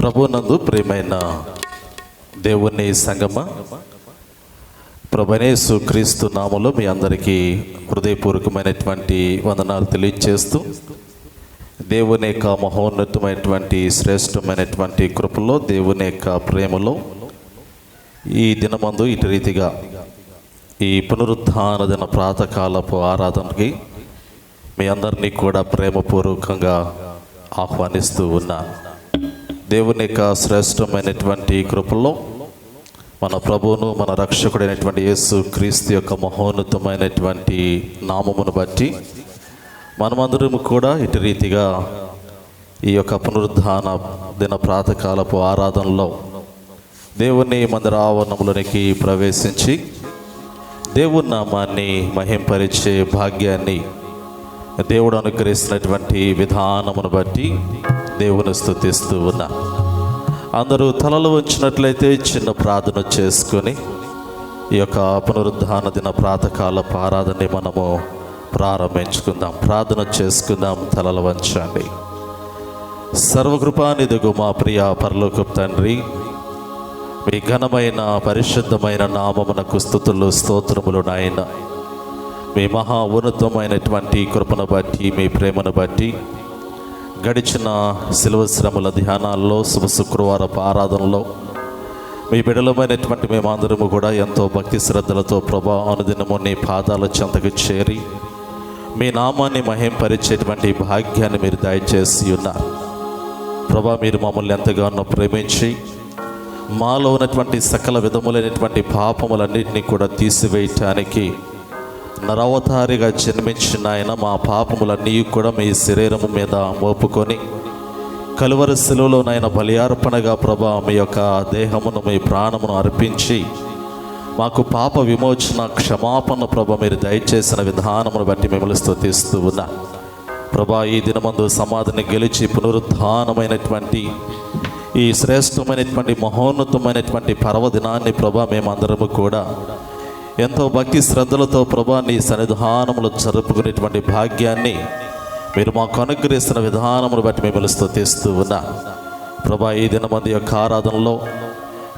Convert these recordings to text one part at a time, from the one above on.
ప్రభునందు ప్రియమైన దేవుని సంగమ, ప్రభునేసు క్రీస్తు నామములో మీ అందరికీ హృదయపూర్వకమైనటువంటి వందనాలు తెలియజేస్తూ, దేవుని యొక్క మహోన్నతమైనటువంటి శ్రేష్టమైనటువంటి కృపలో, దేవుని యొక్క ప్రేమలో ఈ దినమందు ఇటు రీతిగా ఈ పునరుత్థాన దిన ప్రాతకాలపు ఆరాధనకి మీ అందరినీ కూడా ప్రేమపూర్వకంగా ఆహ్వానిస్తూ ఉన్నాను. దేవుని యొక్క శ్రేష్టమైనటువంటి కృపలో మన ప్రభువును మన రక్షకుడైనటువంటి యేసు క్రీస్తు యొక్క మహోన్నతమైనటువంటి నామమును బట్టి మనమందరం కూడా ఇటు రీతిగా ఈ యొక్క పునరుద్ధాన దిన ప్రాతకాలపు ఆరాధనలో దేవుని మందిర ఆవరణంలోనికి ప్రవేశించి దేవుని నామాన్ని మహింపరిచే భాగ్యాన్ని దేవుడు అనుగ్రహిస్తున్నటువంటి విధానమును బట్టి దేవుని స్తుతిస్తూ ఉన్నా. అందరూ తలలు వంచినట్లయితే చిన్న ప్రార్థన చేసుకొని ఈ యొక్క పునరుద్ధాన దిన ప్రాతకాలపు ఆరాధనని మనము ప్రారంభించుకుందాం. ప్రార్థన చేసుకుందాం. తలలు వంచండి. సర్వకృపానిధిగు మా ప్రియ పరలోకపు తండ్రి, మీ ఘనమైన పరిశుద్ధమైన నామమునకు స్తుతులు స్తోత్రములు నాయన. మీ మహా ఉన్నతమైనటువంటి కృపను బట్టి, మీ ప్రేమను బట్టి గడిచిన శిలువ శ్రమల ధ్యానాల్లో, శుభ శుక్రవారపు ఆరాధనలో మీ బిడలమైనటువంటి మేమందరము కూడా ఎంతో భక్తి శ్రద్ధలతో ప్రభా అనుదినము నీ పాదాల చెంతకు చేరి మీ నామాన్ని మహింపరిచేటువంటి భాగ్యాన్ని మీరు దయచేసి ఉన్నారు. ప్రభా, మీరు మమ్మల్ని ఎంతగానో ప్రేమించి మాలో ఉన్నటువంటి సకల విధములైనటువంటి పాపములన్నింటినీ కూడా తీసివేయటానికి నరవతారిగా జన్మించిన ఆయన మా పాపములన్నీ కూడా మీ శరీరము మీద మోపుకొని కలువరి శిలువలోనైనా బలియార్పణగా ప్రభా మీ యొక్క దేహమును, మీ ప్రాణమును అర్పించి మాకు పాప విమోచన క్షమాపణ ప్రభ మీరు దయచేసిన విధానమును బట్టి మిమ్మల్ని స్తుతిస్తూ ఉన్నా. ప్రభా, ఈ దినమందు సమాధిని గెలిచి పునరుత్థానమైనటువంటి ఈ శ్రేష్టమైనటువంటి మహోన్నతమైనటువంటి పర్వదినాన్ని ప్రభా మేమందరము కూడా ఎంతో భక్తి శ్రద్ధలతో ప్రభా నీ సన్నిధానములు జరుపుకునేటువంటి భాగ్యాన్ని మీరు మాకు అనుగ్రహిస్తున్న విధానమును బట్టి మిమ్మల్ని స్తుతిస్తూ ఉన్నా. ప్రభా, ఈ దినమంది యొక్క ఆరాధనలో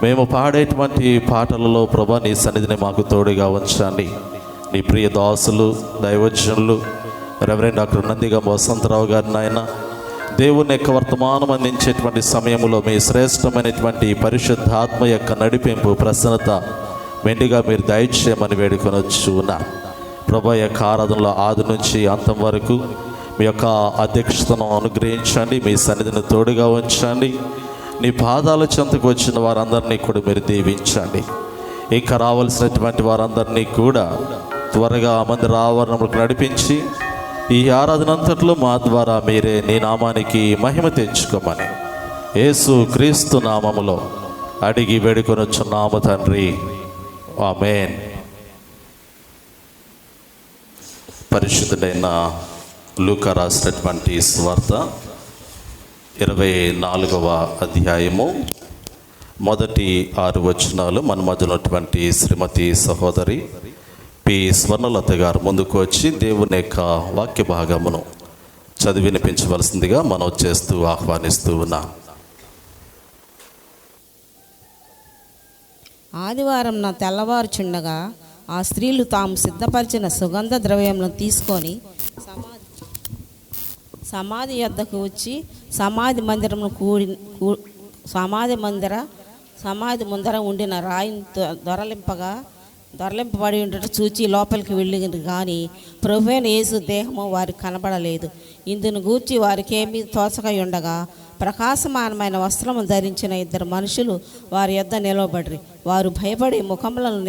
మేము పాడేటువంటి పాటలలో ప్రభా నీ సన్నిధిని మాకు తోడుగా ఉంచండి. నీ ప్రియ దాసులు, దైవజనులు రెవరెండ్ డాక్టర్ నందిగం వసంతరావు గారిని ఆయన దేవుని యొక్క వర్తమానం అందించేటువంటి సమయంలో మీ శ్రేష్టమైనటువంటి పరిశుద్ధాత్మ యొక్క నడిపింపు, ప్రసన్నత మెండుగా మీరు దయచేయమని వేడుకొనొచ్చు ఉన్నా. ప్రభా, యొక్క ఆరాధనలో ఆది నుంచి అంతం వరకు మీ యొక్క అధ్యక్షతను అనుగ్రహించండి. మీ సన్నిధిని తోడుగా ఉంచండి. నీ పాదాల చెంతకు వచ్చిన వారందరినీ కూడా మీరు దీవించండి. ఇంకా రావాల్సినటువంటి వారందరినీ కూడా త్వరగా మందిర ఆవరణకు నడిపించి ఈ ఆరాధన అంతట్లో మా ద్వారా మీరే నీ నామానికి మహిమ తెచ్చుకోమని యేసు క్రీస్తు నామములో అడిగి వేడుకొనొచ్చున్నాము తండ్రి, ఆమేన్. పరిశుద్ధుడైన లూకా రాసినటువంటి సువార్త 24వ అధ్యాయము మొదటి 6 వచనాలు మన మధ్య ఉన్నటువంటి శ్రీమతి సహోదరి పి స్వర్ణలత గారు ముందుకు వచ్చి దేవుని యొక్క వాక్య భాగమును చదివి వినిపించవలసిందిగా మనం చేస్తూ ఆహ్వానిస్తూ ఉన్నాం. ఆదివారం నా తెల్లవారుచుండగా ఆ స్త్రీలు తాము సిద్ధపరిచిన సుగంధ ద్రవ్యములను తీసుకొని సమాధి యొద్దకు వచ్చి సమాధి ముందర ఉండిన రాయిని దొరలింపబడి ఉండటం చూచి లోపలికి వెళ్ళింది. కానీ ప్రభువైన యేసు దేహము వారికి కనబడలేదు. ఇందును గూర్చి వారికి ఏమీ తోచక ఉండగా ప్రకాశమానమైన వస్త్రము ధరించిన 2 మనుషులు వారి యొద్ద నిలవబడిరి. వారు భయపడి ముఖములను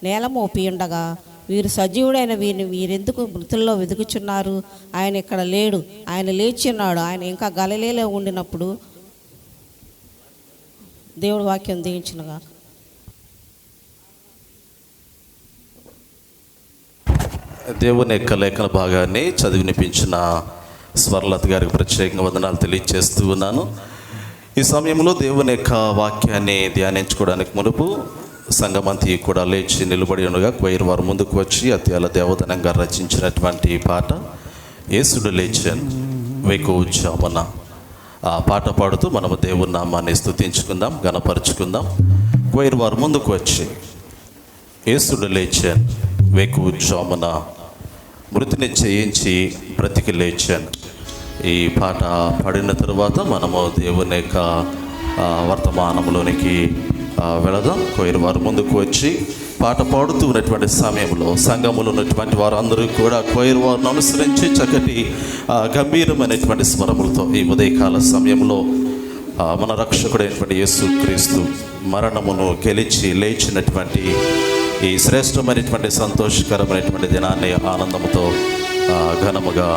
నేలమోపి ఉండగా, వీరు సజీవుడైన వీరిని వీరెందుకు మృతుల్లో వెతుకుచున్నారు? ఆయన ఇక్కడ లేడు, ఆయన లేచి ఉన్నాడు. ఆయన ఇంకా గలిలయలో ఉండినప్పుడు. దేవుడు వాక్యం దీవించునుగా. దేవుని యొక్క లేఖన భాగాన్ని చదివి వినిపించిన స్వర్ణలత గారికి ప్రత్యేకంగా వందనాలు తెలియజేస్తూ ఉన్నాను. ఈ సమయంలో దేవుని యొక్క వాక్యాన్ని ధ్యానించుకోవడానికి మునుపు సంగమంతి కూడా లేచి నిలబడి ఉండగా క్వైర్ వారు ముందుకు వచ్చి అత్యాల దేవదనంగా రచించినటువంటి పాట యేసుడు లేచాను వేకువజామున ఆ పాట పాడుతూ మనము దేవుని నామాన్ని స్తుతించుకుందాం, గణపరుచుకుందాం. కోయిర్ వారు ముందుకు వచ్చి యేసుడు లేచాను వేకువ జామున మృతిని జయించి బ్రతికి లేచాను. ఈ పాట పాడిన తరువాత మనము దేవుని యొక్క వర్తమానంలోనికి వెళదాం. కోయిర్ వారు ముందుకు వచ్చి పాట పాడుతూ ఉన్నటువంటి సమయంలో సంఘములో ఉన్నటువంటి వారందరూ కూడా కోయిర్ వారిని అనుసరించి చక్కటి గంభీరమైనటువంటి స్వరములతో ఈ ఉదయకాల సమయంలో మన రక్షకుడైనటువంటి యేసుక్రీస్తు మరణమును గెలిచి లేచినటువంటి ఈ శ్రేష్టమైనటువంటి సంతోషకరమైనటువంటి దినాన్ని ఆనందంతో ఘనముగా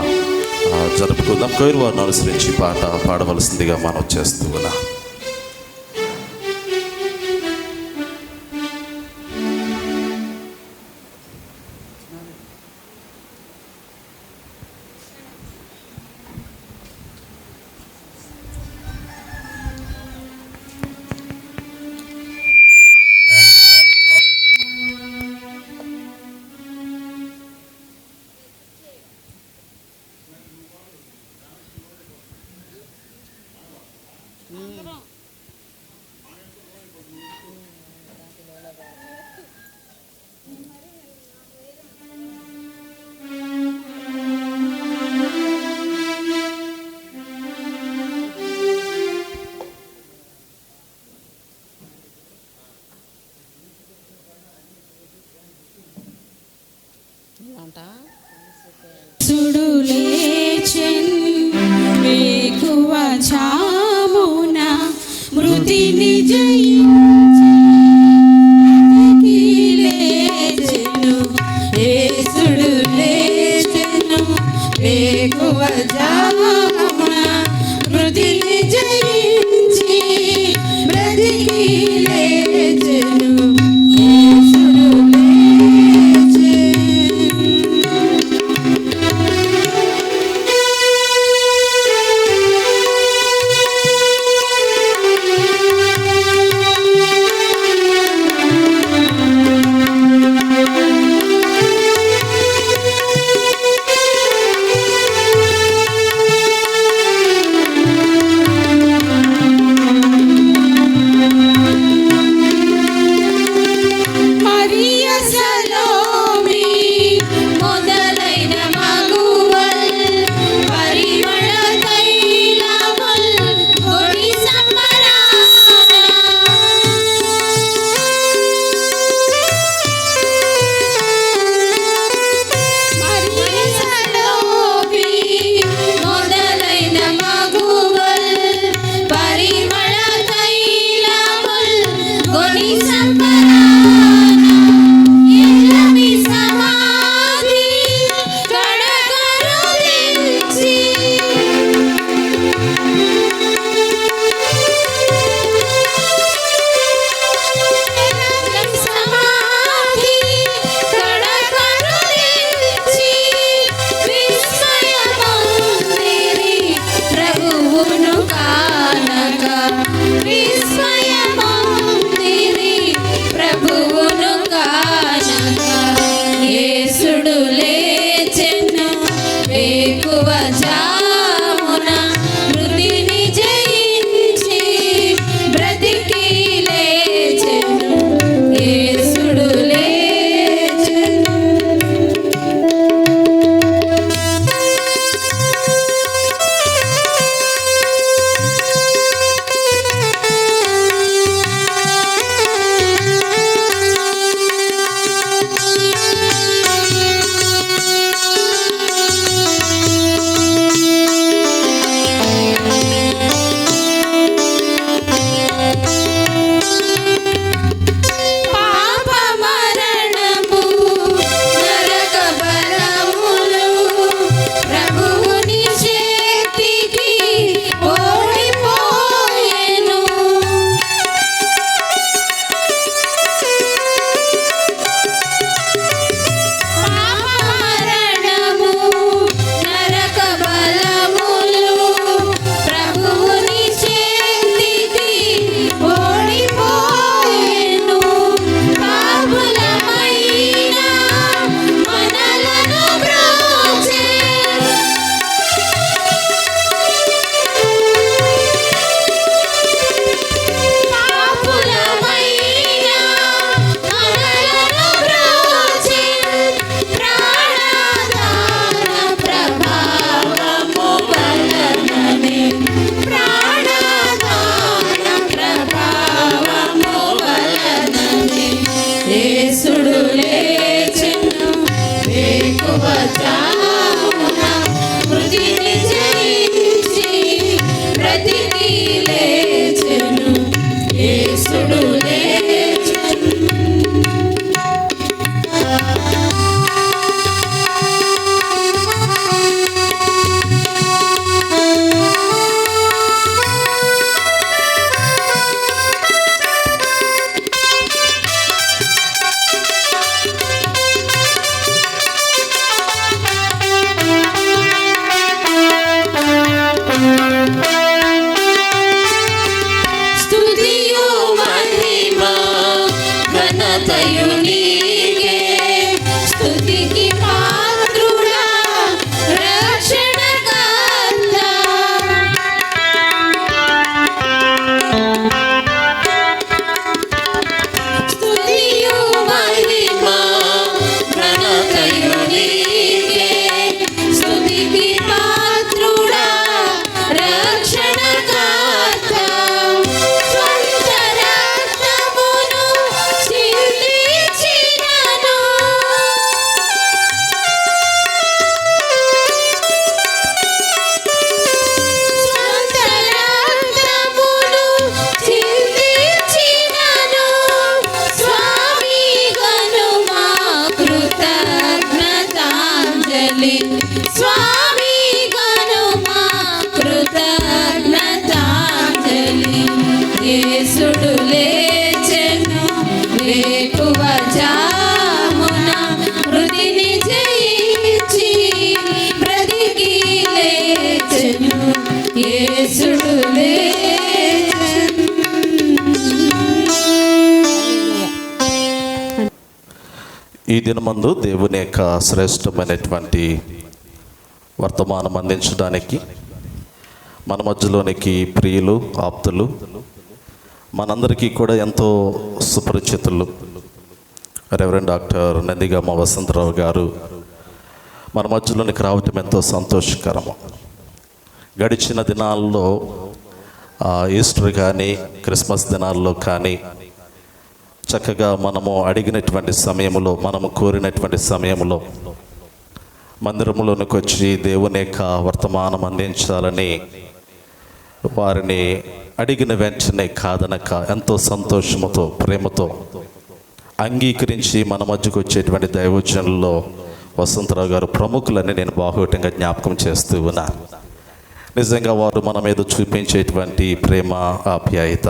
జరుపుకుందాం. కోయిర్ వారిని అనుసరించి పాట పాడవలసిందిగా మనం చేస్తూ ఉన్నాం. సుడు లేచెన్ వేకువ జామున మృతిని జయించి లేచెను. యేసుడు లేచెను వేకువ జామున మృతిని జయించి బ్రతికి లేచెను. ఈ దినమందు దేవుని యొక్క శ్రేష్టమైనటువంటి వర్తమానం అందించడానికి మన మధ్యలోనికి ప్రియులు, ఆప్తులు, మనందరికీ కూడా ఎంతో సుపరిచితులు రెవరెండ్ డాక్టర్ నందిగామ వసంతరావు గారు మన మధ్యలోనికి రావటం ఎంతో సంతోషకరము. గడిచిన దినాల్లో ఈస్టర్ కానీ క్రిస్మస్ దినాల్లో కానీ చక్కగా మనము అడిగినటువంటి సమయంలో, మనము కోరినటువంటి సమయంలో మందిరంలోనికి వచ్చి దేవుని యొక్క వర్తమానం అందించాలని వారిని అడిగిన వెంటనే కాదనక ఎంతో సంతోషముతో, ప్రేమతో అంగీకరించి మన మధ్యకు వచ్చేటువంటి దైవజనుల్లో వసంతరావు గారు ప్రముఖులని నేను బాహుటంగా జ్ఞాపకం చేస్తూ ఉన్నాను. నిజంగా వారు మన మీద చూపించేటువంటి ప్రేమ, ఆప్యాయత,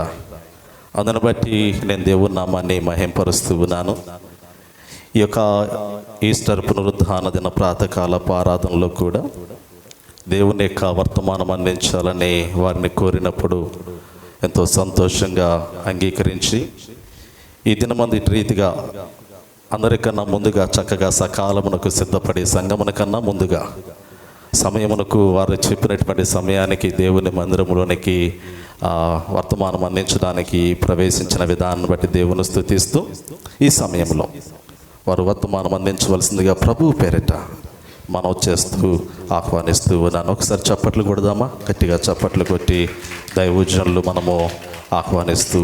అందును బట్టి నేను దేవుని నామాన్ని మహింపరుస్తూ ఉన్నాను. ఈ యొక్క ఈస్టర్ పునరుద్ధాన దిన ప్రాతకాల ఆరాధనలో కూడా దేవుని యొక్క వర్తమానం అందించాలని వారిని కోరినప్పుడు ఎంతో సంతోషంగా అంగీకరించి ఈ దినమంది రీతిగా అందరికన్నా ముందుగా చక్కగా సకాలమునకు సిద్ధపడి సంగమునకన్నా ముందుగా సమయమునకు వారు చెప్పినటువంటి సమయానికి దేవుని మందిరములోనికి వర్తమానం అందించడానికి ప్రవేశించిన విధానాన్ని బట్టి దేవుని స్తుతిస్తూ ఈ సమయంలో వారు వర్తమానం అందించవలసిందిగా ప్రభువు పేరిట మనం చేస్తూ ఆహ్వానిస్తూ ఉన్నాను. ఒకసారి చప్పట్లు కొడదామా? గట్టిగా చప్పట్లు కొట్టి దైవజనులు మనము ఆహ్వానిస్తూ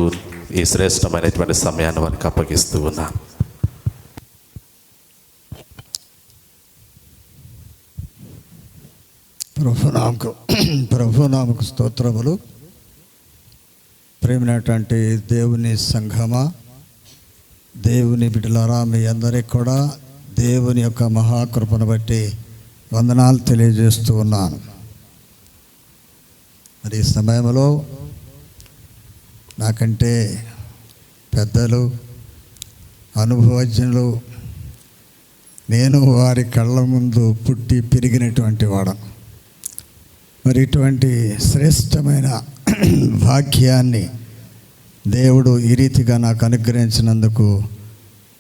ఈ శ్రేష్టమైనటువంటి సమయాన్ని వారికి అప్పగిస్తూ ఉన్నాను. ప్రభునామకు స్తోత్రములు. ప్రేమైనటువంటి దేవుని సంఘమా, దేవుని బిడ్డలారా, మీ అందరికి కూడా దేవుని యొక్క మహాకృపను బట్టి వందనాలు తెలియజేస్తూ ఉన్నాను. మరి ఈ సమయంలో నాకంటే పెద్దలు, అనుభవజ్ఞులు, నేను వారి కళ్ళ ముందు పుట్టి పెరిగినటువంటి వాడను. మరి ఇటువంటి శ్రేష్టమైన వాక్యాన్ని దేవుడు ఈ రీతిగా నాకు అనుగ్రహించినందుకు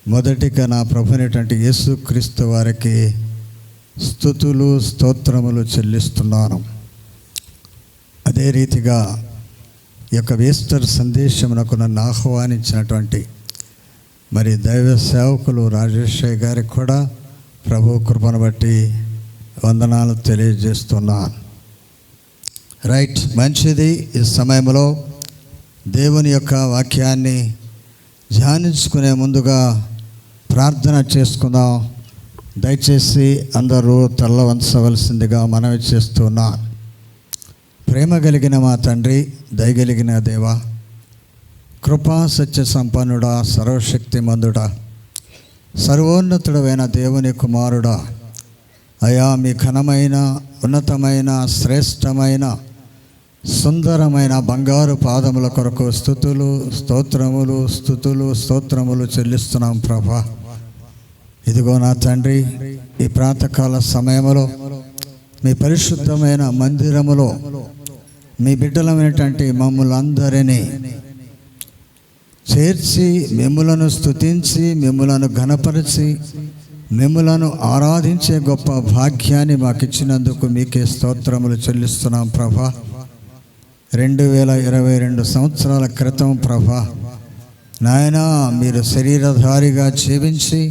మొదటిగా నా ప్రభువైనటువంటి యేసుక్రీస్తు వారికి స్తుతులు, స్తోత్రములు చెల్లిస్తున్నాను. అదే రీతిగా ఈ యొక్క ఈస్టర్ సందేశమునకు నన్ను ఆహ్వానించినటువంటి మరి దైవ సేవకులు రాజేశ్వరి గారికి కూడా ప్రభు కృపను బట్టి వందనాలు తెలియజేస్తున్నాను. రైట్, మంచిది. ఈ సమయంలో దేవుని యొక్క వాక్యాన్ని ధ్యానించుకునే ముందుగా ప్రార్థన చేసుకుందాం. దయచేసి అందరూ తల్ల వంచవలసిందిగా మనవి చేస్తున్నాను. ప్రేమ కలిగిన మా తండ్రి, దయగలిగిన దేవా, కృపా సత్య సంపన్నుడా, సర్వశక్తిమంతుడా, సర్వోన్నతుడైన దేవుని కుమారుడా, అయా మీ ఘనమైన, ఉన్నతమైన, శ్రేష్టమైన, సుందరమైన బంగారు పాదముల కొరకు స్తుతులు, స్తోత్రములు చెల్లిస్తున్నాం ప్రభా. ఇదిగో నా తండ్రి, ఈ ప్రాతకాల సమయంలో మీ పరిశుద్ధమైన మందిరములో మీ బిడ్డలమైనటువంటి మమ్ములందరినీ చేర్చి మిమ్ములను స్తుతించి, మిమ్ములను ఘనపరిచి, మిమ్ములను ఆరాధించే గొప్ప భాగ్యాన్ని మాకు ఇచ్చినందుకు మీకే స్తోత్రములు చెల్లిస్తున్నాం ప్రభా. 2022 సంవత్సరాల క్రితం ప్రభా నాయనా, మీరు శరీరధారిగా జీవించి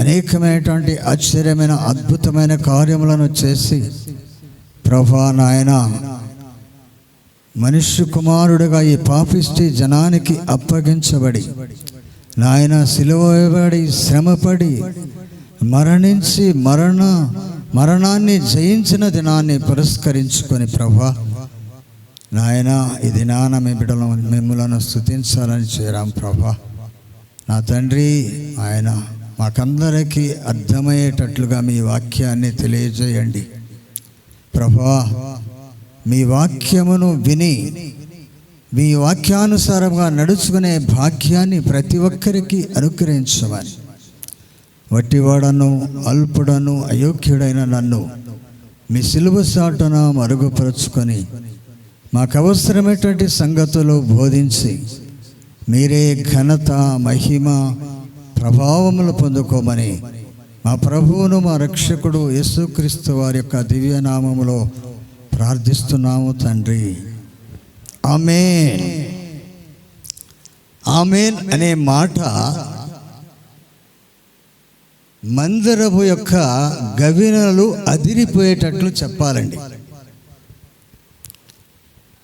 అనేకమైనటువంటి ఆశ్చర్యమైన, అద్భుతమైన కార్యములను చేసి ప్రభా నాయనా, మనుష్య కుమారుడుగా ఈ పాపిష్టి జనానికి అప్పగించబడి నాయన సిలువ వేయబడి, శ్రమపడి, మరణించి మరణాన్ని జయించిన దినాన్ని పురస్కరించుకొని ప్రభా నాయన, ఈ దినాన మీ బిడ్డలు మిమ్ములను స్తుతించాలని చేరాం ప్రభా. నా తండ్రి, ఆయన మాకందరికీ అర్థమయ్యేటట్లుగా మీ వాక్యాన్ని తెలియజేయండి ప్రభా. మీ వాక్యమును విని మీ వాక్యానుసారంగా నడుచుకునే భాగ్యాన్ని ప్రతి ఒక్కరికి అనుగ్రహించమని, వట్టివాడను, అల్పుడను, అయోగ్యుడైన నన్ను మీ సిలువ సాటున మరుగుపరుచుకొని మాకు అవసరమైనటువంటి సంగతులు బోధించి మీరే ఘనత, మహిమ, ప్రభావములు పొందుకోమని మా ప్రభువును మా రక్షకుడు యేసుక్రీస్తు వారి యొక్క దివ్యనామములో ప్రార్థిస్తున్నాము తండ్రి. ఆమేన్. ఆమేన్ అనే మాట మందిరపు యొక్క గవినలు అదిరిపోయేటట్లు చెప్పాలండి.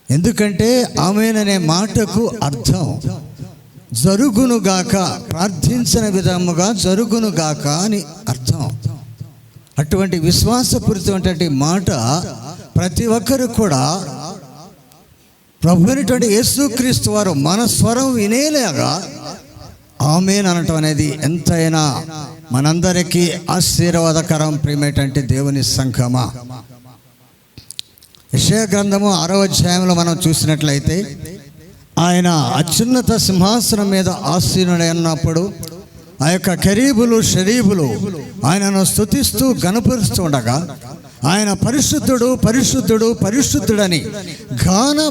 ఎందుకంటే ఆమేన్ అనే మాటకు అర్థం జరుగునుగాక, ప్రార్థించిన విధముగా జరుగునుగాక అని అర్థం. అటువంటి విశ్వాసపూరితమైనటువంటి మాట ప్రతి ఒక్కరు కూడా ప్రభు అయినటువంటి యేసుక్రీస్తు వారు మన స్వరం వినేలాగా ఆమేన్ అనటం అనేది ఎంతైనా మనందరికీ ఆశీర్వాదకరం. ప్రియమైనటువంటి దేవుని సంఘమా, యెషయా గ్రంథము 6వ అధ్యాయంలో మనం చూసినట్లయితే ఆయన అత్యున్నత సింహాసనం మీద ఆసీనుడై ఉన్నప్పుడు ఆ యొక్క కెరీబులు, షరీబులు ఆయనను స్తుతిస్తూ గణపరుస్తూ ఉండగా ఆయన పరిశుద్ధుడు, పరిశుద్ధుడు, పరిశుద్ధుడని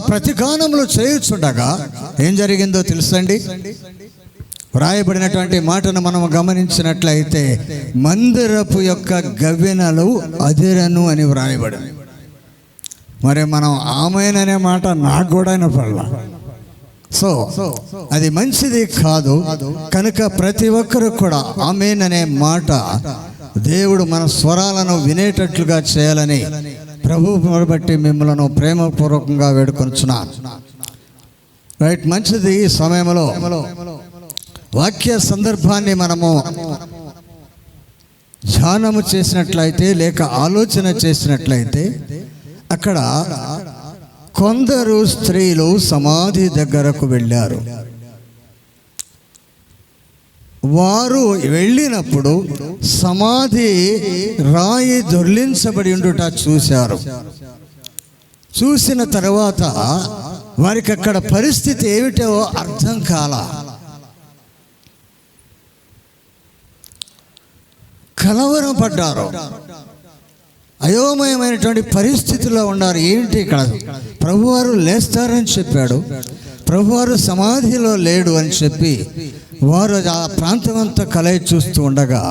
ప్రతిగానములు చేయుచుండగా ఏం జరిగిందో తెలుసండి? వ్రాయబడినటువంటి మాటను మనం గమనించినట్లయితే మందిరపు యొక్క గవ్వెనలు అదిరను అని వ్రాయబడింది. మరి మనం ఆమేన్ అనే మాట నాకు కూడా వినపడలా. సో అది మంచిది కాదు. కనుక ప్రతి ఒక్కరు కూడా ఆమేన్ అనే మాట దేవుడు మన స్వరాలను వినేటట్లుగా చేయాలని ప్రభువును బట్టి మిమ్మల్ని ప్రేమపూర్వకంగా వేడుకొనుచున్నాను. రైట్, మంచిది. ఈ సమయంలో వాక్య సందర్భాన్ని మనము ధ్యానము చేసినట్లయితే లేక ఆలోచన చేసినట్లయితే అక్కడ కొందరు స్త్రీలు సమాధి దగ్గరకు వెళ్ళారు. వారు వెళ్ళినప్పుడు సమాధి రాయి దొర్లించబడి ఉండుట చూశారు. చూసిన తర్వాత వారికి అక్కడ పరిస్థితి ఏమిటో అర్థం కాల. కలవరం పడ్డారు, అయోమయమైనటువంటి పరిస్థితిలో ఉన్నారు. ఏంటి ఇక్కడ? ప్రభువారు లేస్తారని చెప్పాడు, ప్రభువారు సమాధిలో లేడు అని చెప్పి వారు ఆ ప్రాంతం అంతా కలయి చూస్తూ ఉండగా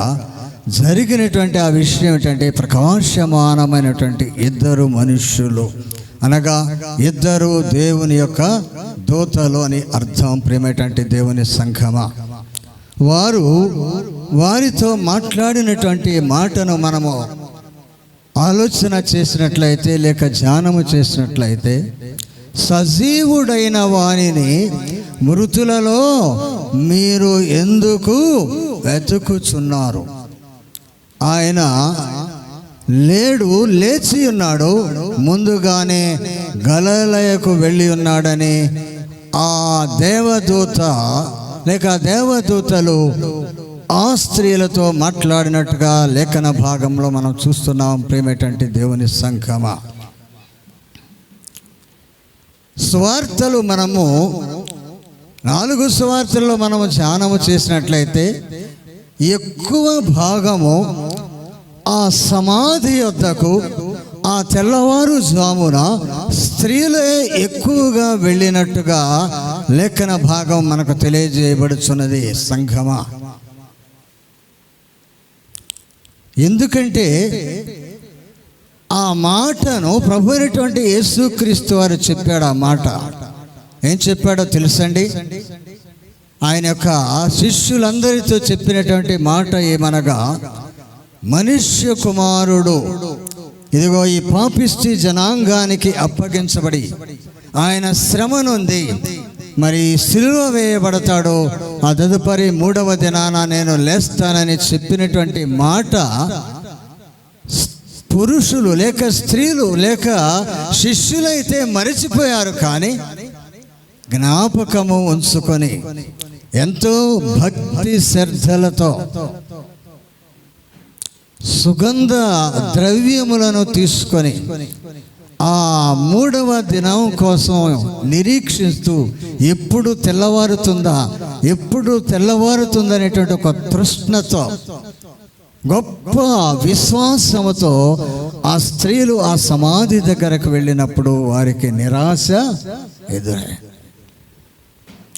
జరిగినటువంటి ఆ విషయం ఏంటంటే ప్రకాశమానమైనటువంటి ఇద్దరు మనుష్యులు, అనగా ఇద్దరు దేవుని యొక్క దూతలు అని అర్థం. ప్రేమటువంటి దేవుని సంఘమా, వారితో మాట్లాడినటువంటి మాటను మనము ఆలోచన చేసినట్లయితే లేక ధ్యానము చేసినట్లయితే, సజీవుడైన వానిని మృతులలో మీరు ఎందుకు వెతుకుచున్నారు? ఆయన లేడు, లేచి ఉన్నాడు, ముందుగానే గలిలయకు వెళ్ళి ఉన్నాడని ఆ దేవదూత లేక దేవదూతలు ఆ స్త్రీలతో మాట్లాడినట్టుగా లేఖన భాగంలో మనం చూస్తున్నాం. ప్రేమేటంటి దేవుని సంఘమా, సువార్తలు మనము 4 సువార్తల్లో మనము ధ్యానము చేసినట్లయితే ఎక్కువ భాగము ఆ సమాధి వద్దకు ఆ తెల్లవారుజామున స్త్రీలే ఎక్కువగా వెళ్ళినట్టుగా లేఖన భాగం మనకు తెలియజేయబడుచున్నది సంఘమా. ఎందుకంటే ఆ మాటను ప్రభు అయినటువంటి యేసుక్రీస్తు వారు చెప్పాడు. ఆ మాట ఏం చెప్పాడో తెలుసండి? ఆయన యొక్క శిష్యులందరితో చెప్పినటువంటి మాట ఏమనగా, మనుష్య కుమారుడు ఇదిగో ఈ పాపిష్టి జనాంగానికి అప్పగించబడి ఆయన శ్రమ నొంది మరి సిలువ వేయబడతాడు, ఆ తదుపరి 3వ దినాన నేను లేస్తానని చెప్పినటువంటి మాట పురుషులు లేక స్త్రీలు లేక శిష్యులైతే మరిచిపోయారు. కానీ జ్ఞాపకము ఉంచుకొని ఎంతో భక్తి శ్రద్ధలతో సుగంధ ద్రవ్యములను తీసుకొని ఆ 3వ దినం కోసం నిరీక్షిస్తూ ఎప్పుడు తెల్లవారుతుందా అనేటువంటి ఒక తృష్ణతో గొప్ప విశ్వాసముతో ఆ స్త్రీలు ఆ సమాధి దగ్గరకు వెళ్ళినప్పుడు వారికి నిరాశ ఎదురై.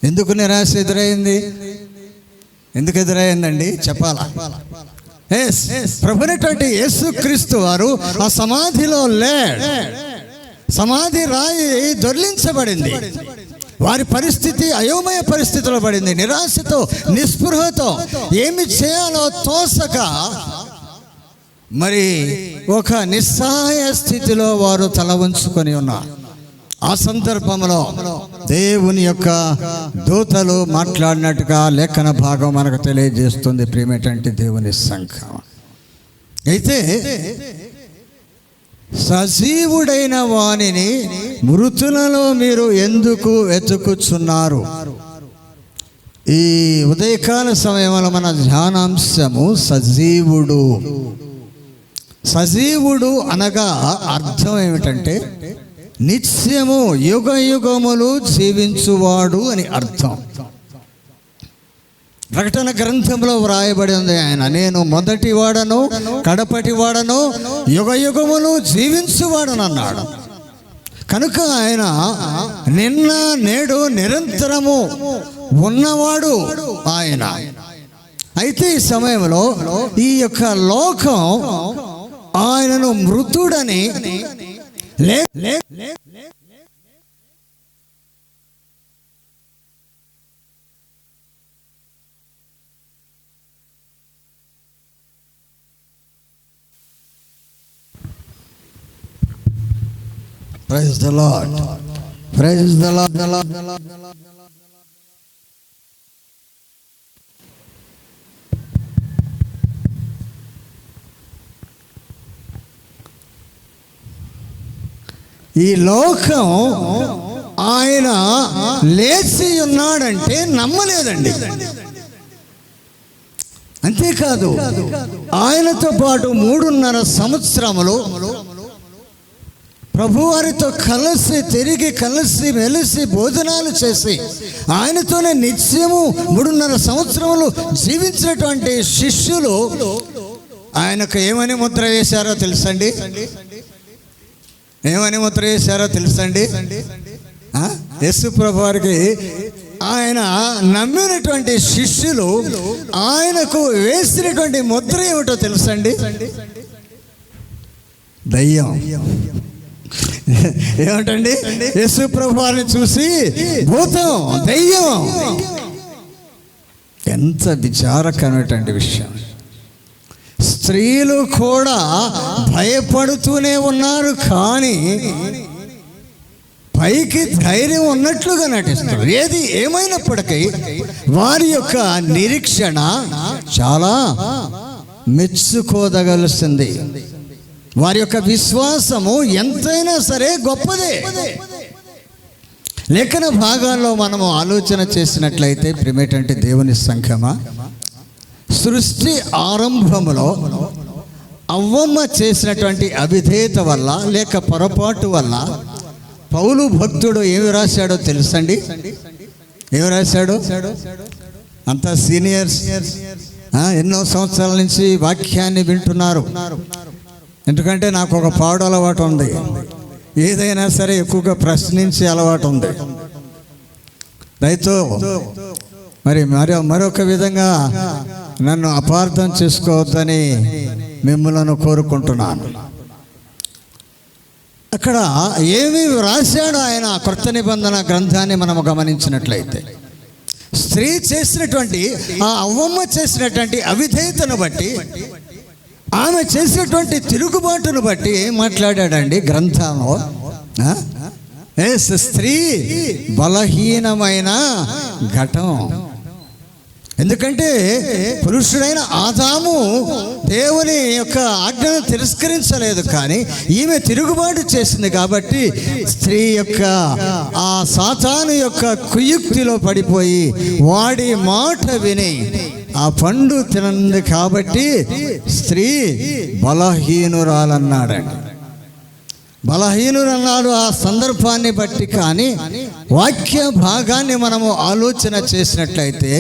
ఎందుకు నిరాశ ఎదురైంది? ఎందుకు ఎదురైందండి చెప్పాలా? ప్రభునటువంటి యేసుక్రీస్తు వారు ఆ సమాధిలో లేడు. సమాధి రాయి దొర్లించబడింది. వారి పరిస్థితి అయోమయ పరిస్థితిలో పడింది. నిరాశతో, నిస్పృహతో, ఏమి చేయాలో తోసక మరి ఒక నిస్సహాయ స్థితిలో వారు తల వంచుకొని ఉన్నారు. ఆ సందర్భంలో దేవుని యొక్క దూతలు మాట్లాడినట్టుగా లేఖన భాగం మనకు తెలియజేస్తుంది. ప్రియమైనటువంటి దేవుని సంఘం, అయితే సజీవుడైన వానిని మృతులలో మీరు ఎందుకు వెతుకుచున్నారు? ఈ ఉదయకాల సమయంలో మన ధ్యానాంశము సజీవుడు. సజీవుడు అనగా అర్థం ఏమిటంటే నిత్యము యుగ యుగములు జీవించువాడు అని అర్థం. ప్రకటన గ్రంథంలో వ్రాయబడి ఉంది, నేను మొదటి వాడను కడపటి వాడను యుగ యుగములు జీవించువాడను అన్నాడు. కనుక ఆయన నిన్న నేడు నిరంతరము ఉన్నవాడు ఆయన. అయితే ఈ సమయంలో ఈ యొక్క లోకం ఆయనను మృతుడని Praise the Lord. Praise the Lord. ఈ లోకం ఆయన లేచి ఉన్నాడంటే నమ్మలేదండి. అంతేకాదు ఆయనతో పాటు 3.5 సంవత్సరములు ప్రభువారితో తిరిగి కలిసి మెలిసి భోజనాలు చేసి ఆయనతోనే నిత్యము 3.5 సంవత్సరములు జీవించినటువంటి శిష్యులు ఆయనకు ఏమని ముద్ర వేశారో తెలుసండి? ఏమని ముద్ర వేశారో తెలుసండి? యేసు ప్రభువారికి ఆయన నమ్మినటువంటి శిష్యులు ఆయనకు వేసినటువంటి ముద్ర ఏమిటో తెలుసండి? దయ్యం. ఏమిటండి? యేసు ప్రభువారిని చూసి భూతం, దయ్యం. ఎంత విచారకరమైనటువంటి విషయం. స్త్రీలు కూడా భయపడుతూనే ఉన్నారు, కానీ పైకి ధైర్యం ఉన్నట్లుగా నటిస్తారు. ఏది ఏమైనప్పటికీ వారి యొక్క నిరీక్షణ చాలా మెచ్చుకోదగలసింది. వారి యొక్క విశ్వాసము ఎంతైనా సరే గొప్పదే. లేఖన భాగాల్లో మనము ఆలోచన చేసినట్లయితే ప్రియమైనటువంటి దేవుని సంఘమా, సృష్టి ఆరంభములో అవ్వమ్మ చేసినటువంటి అవిధేయత వల్ల లేక పొరపాటు వల్ల పౌలు భక్తుడు ఏమి రాశాడో తెలుసండి? ఏమి రాశాడు? అంతా సీనియర్స్, ఎన్నో సంవత్సరాల నుంచి వాక్యాన్ని వింటున్నారు. ఎందుకంటే నాకు ఒక పాడు అలవాటు ఉంది, ఏదైనా సరే ఎక్కువగా ప్రశ్నించే అలవాటు ఉంది. రైతు మరి మరొక విధంగా నన్ను అపార్థం చేసుకోవద్దని మిమ్మల్ని కోరుకుంటున్నాను. అక్కడ ఏమి రాశాడు ఆయన క్రొత్త నిబంధన గ్రంథాన్ని మనము గమనించినట్లయితే, స్త్రీ చేసినటువంటి ఆ అవ్వమ్మ చేసినటువంటి అవిధేయతను బట్టి, ఆమె చేసినటువంటి తిరుగుబాటును బట్టి ఏం మాట్లాడాడండి గ్రంథంలో? స్త్రీ బలహీనమైన ఘటం. ఎందుకంటే పురుషుడైన ఆదాము దేవుని యొక్క ఆజ్ఞను తిరస్కరించలేదు, కానీ ఈమె తిరుగుబాటు చేసింది. కాబట్టి స్త్రీ యొక్క ఆ సాతాను యొక్క కుయుక్తిలో పడిపోయి వాడి మాట విని ఆ పండు తినంది. కాబట్టి స్త్రీ బలహీనురాలన్నాడండి. బలహీనురన్నాడు ఆ సందర్భాన్ని బట్టి. కానీ వాక్య భాగాన్ని మనము ఆలోచన చేసినట్లయితే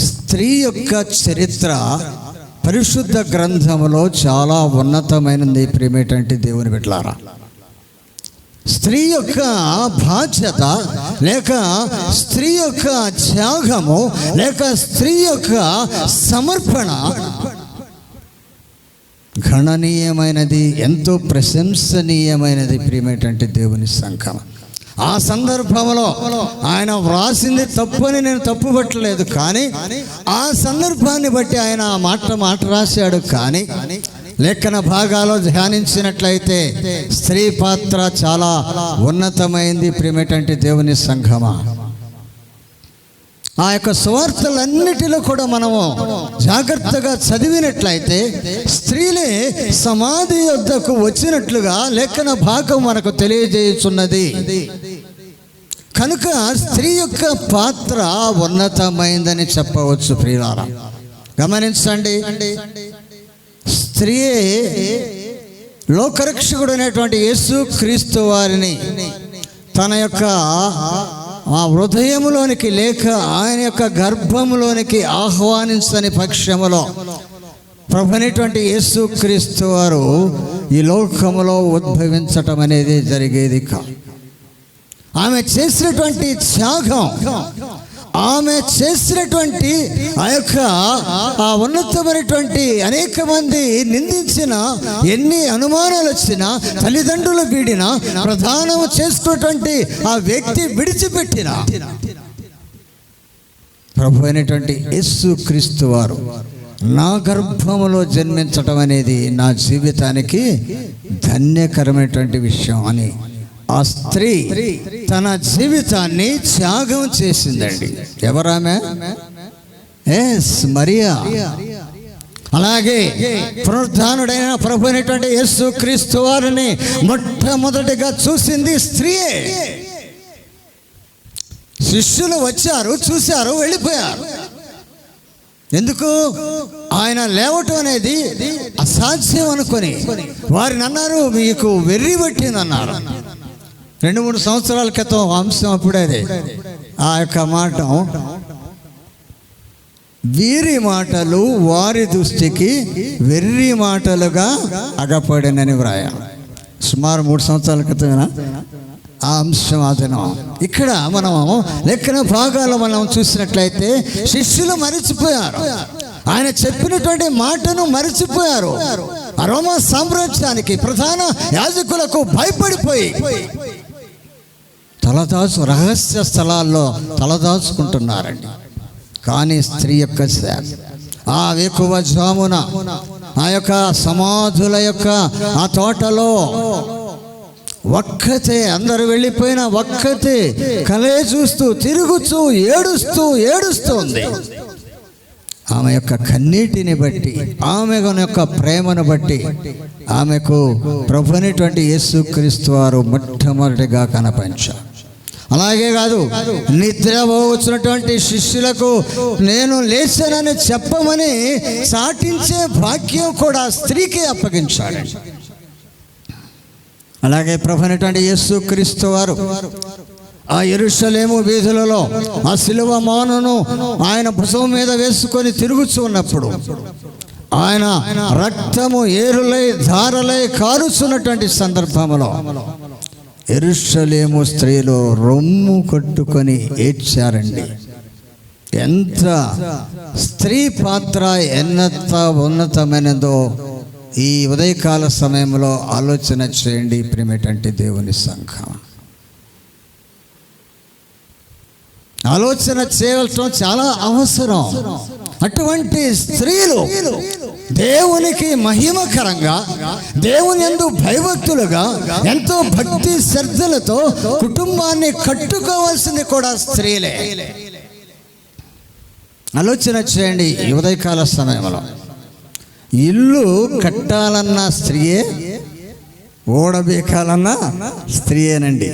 స్త్రీ యొక్క చరిత్ర పరిశుద్ధ గ్రంథములో చాలా ఉన్నతమైనది ప్రియమైనటువంటి దేవుని బిడ్డలారా. స్త్రీ యొక్క బాధ్యత లేక స్త్రీ యొక్క త్యాగము లేక స్త్రీ యొక్క సమర్పణ గణనీయమైనది, ఎంతో ప్రశంసనీయమైనది ప్రియమైనటువంటి దేవుని సంఘం. ఆ సందర్భంలో ఆయన వ్రాసింది తప్పని నేను తప్పు పట్టలేదు, కానీ ఆ సందర్భాన్ని బట్టి ఆయన మాట రాశాడు. కానీ లేఖన భాగాల్లో ధ్యానించినట్లయితే స్త్రీ పాత్ర చాలా ఉన్నతమైంది ప్రియమైనటువంటి దేవుని సంఘమా. ఆ యొక్క సువార్తలన్నిటిలో కూడా మనము జాగ్రత్తగా చదివినట్లయితే స్త్రీలే సమాధి వద్దకు వచ్చినట్లుగా లేఖన భాగం మనకు తెలియజేయుచున్నది. కనుక స్త్రీ యొక్క పాత్ర ఉన్నతమైందని చెప్పవచ్చు ప్రియులారా. గమనించండి, స్త్రీయే లోకరక్షకుడు అనేటువంటి యేసు క్రీస్తు వారిని తన యొక్క ఆ హృదయములోనికి లేక ఆయన యొక్క గర్భములోనికి ఆహ్వానించని పక్షములో ప్రభువైనటువంటి యేసు క్రీస్తు వారు ఈ లోకములో ఉద్భవించటం అనేది జరిగేది కాదు. ఆమె చేసినటువంటి త్యాగం, ఆమె చేసినటువంటి ఆ యొక్క ఆ ఉన్నతమైనటువంటి అనేక మంది నిందించిన, ఎన్ని అనుమానాలు వచ్చినా, తల్లిదండ్రులు వీడినా, ప్రధానం చేసుకున్నటువంటి ఆ వ్యక్తి విడిచిపెట్టిన ప్రభు అయినటువంటి యేసు క్రీస్తు వారు నా గర్భములో జన్మించటం అనేది నా జీవితానికి ధన్యకరమైనటువంటి విషయం అని ఆ స్త్రీ తన జీవితాన్ని త్యాగం చేసిందండి. ఎవరామె? మరియా. అలాగే పునరుద్ధానుడైన ప్రభు అయినటువంటి యేసు క్రీస్తు వారిని మొట్టమొదటిగా చూసింది స్త్రీయే. శిష్యులు వచ్చారు, చూశారు, వెళ్ళిపోయారు. ఎందుకు? ఆయన లేవటం అనేది అసాధ్యం అనుకొని వారిని అన్నారు, మీకు వెర్రి పట్టిందన్నారు. 2-3 సంవత్సరాల క్రితం అంశం అప్పుడే ఆ యొక్క మాట, వీరి మాటలు వారి దృష్టికి వెర్రి మాటలుగా అగపడినని వ్రాయ. సుమారు 3 సంవత్సరాల క్రితమేనా ఆ అంశం అదనం. ఇక్కడ మనం లెక్కన భాగాలు మనం చూసినట్లయితే శిష్యులు మరిచిపోయారు, ఆయన చెప్పినటువంటి మాటను మరిచిపోయారు. రోమా సామ్రాజ్యానికి ప్రధాన యాజకులకు భయపడిపోయి రహస్య స్థలాల్లో తలదాచుకుంటున్నారండి. కానీ స్త్రీ యొక్క ఆ వేకువ జామున ఆ యొక్క సమాధుల యొక్క ఆ తోటలో ఒక్కతే, అందరూ వెళ్ళిపోయిన ఒక్కతే కలే చూస్తూ తిరుగుతూ ఏడుస్తుంది. ఆమె యొక్క కన్నీటిని బట్టి, ఆమె యొక్క ప్రేమను బట్టి ఆమెకు ప్రభు అయినటువంటి యేసు క్రీస్తు వారు మొట్టమొదటిగా కనపంచారు. అలాగే కాదు, నిద్రపోవచ్చినటువంటి శిష్యులకు నేను లేచానని చెప్పమని చాటించే భాగ్యం కూడా స్త్రీకే అప్పగించాడు. అలాగే ప్రభు అయినటువంటి యేసు క్రీస్తు వారు ఆ యెరూషలేము వీధులలో ఆ శిలువ మానును ఆయన భుజం మీద వేసుకొని తిరుగుతూ ఉన్నప్పుడు ఆయన రక్తము ఏరులై ధారలై కారుచున్నటువంటి సందర్భంలో యెరూషలేము స్త్రీలు రొమ్ము కొట్టుకొని ఏడ్చారండి. ఎంత స్త్రీ పాత్ర ఎంత ఉన్నతమైనదో ఈ ఉదయకాల సమయంలో ఆలోచన చేయండి ప్రియమైనటువంటి దేవుని సంఘం. ఆలోచన చేయవలసిన చాలా అవసరం. అటువంటి స్త్రీలు దేవునికి మహిమకరంగా, దేవుని యందు భయభక్తులుగా, ఎంతో భక్తి శ్రద్ధలతో కుటుంబాన్ని కట్టుకోవాల్సింది కూడా స్త్రీలే. ఆలోచన చేయండి, ఈ ఉదయకాల సమయంలో ఇల్లు కట్టాలన్న స్త్రీయే, ఓడబీకాలన్నా స్త్రీయేనండి.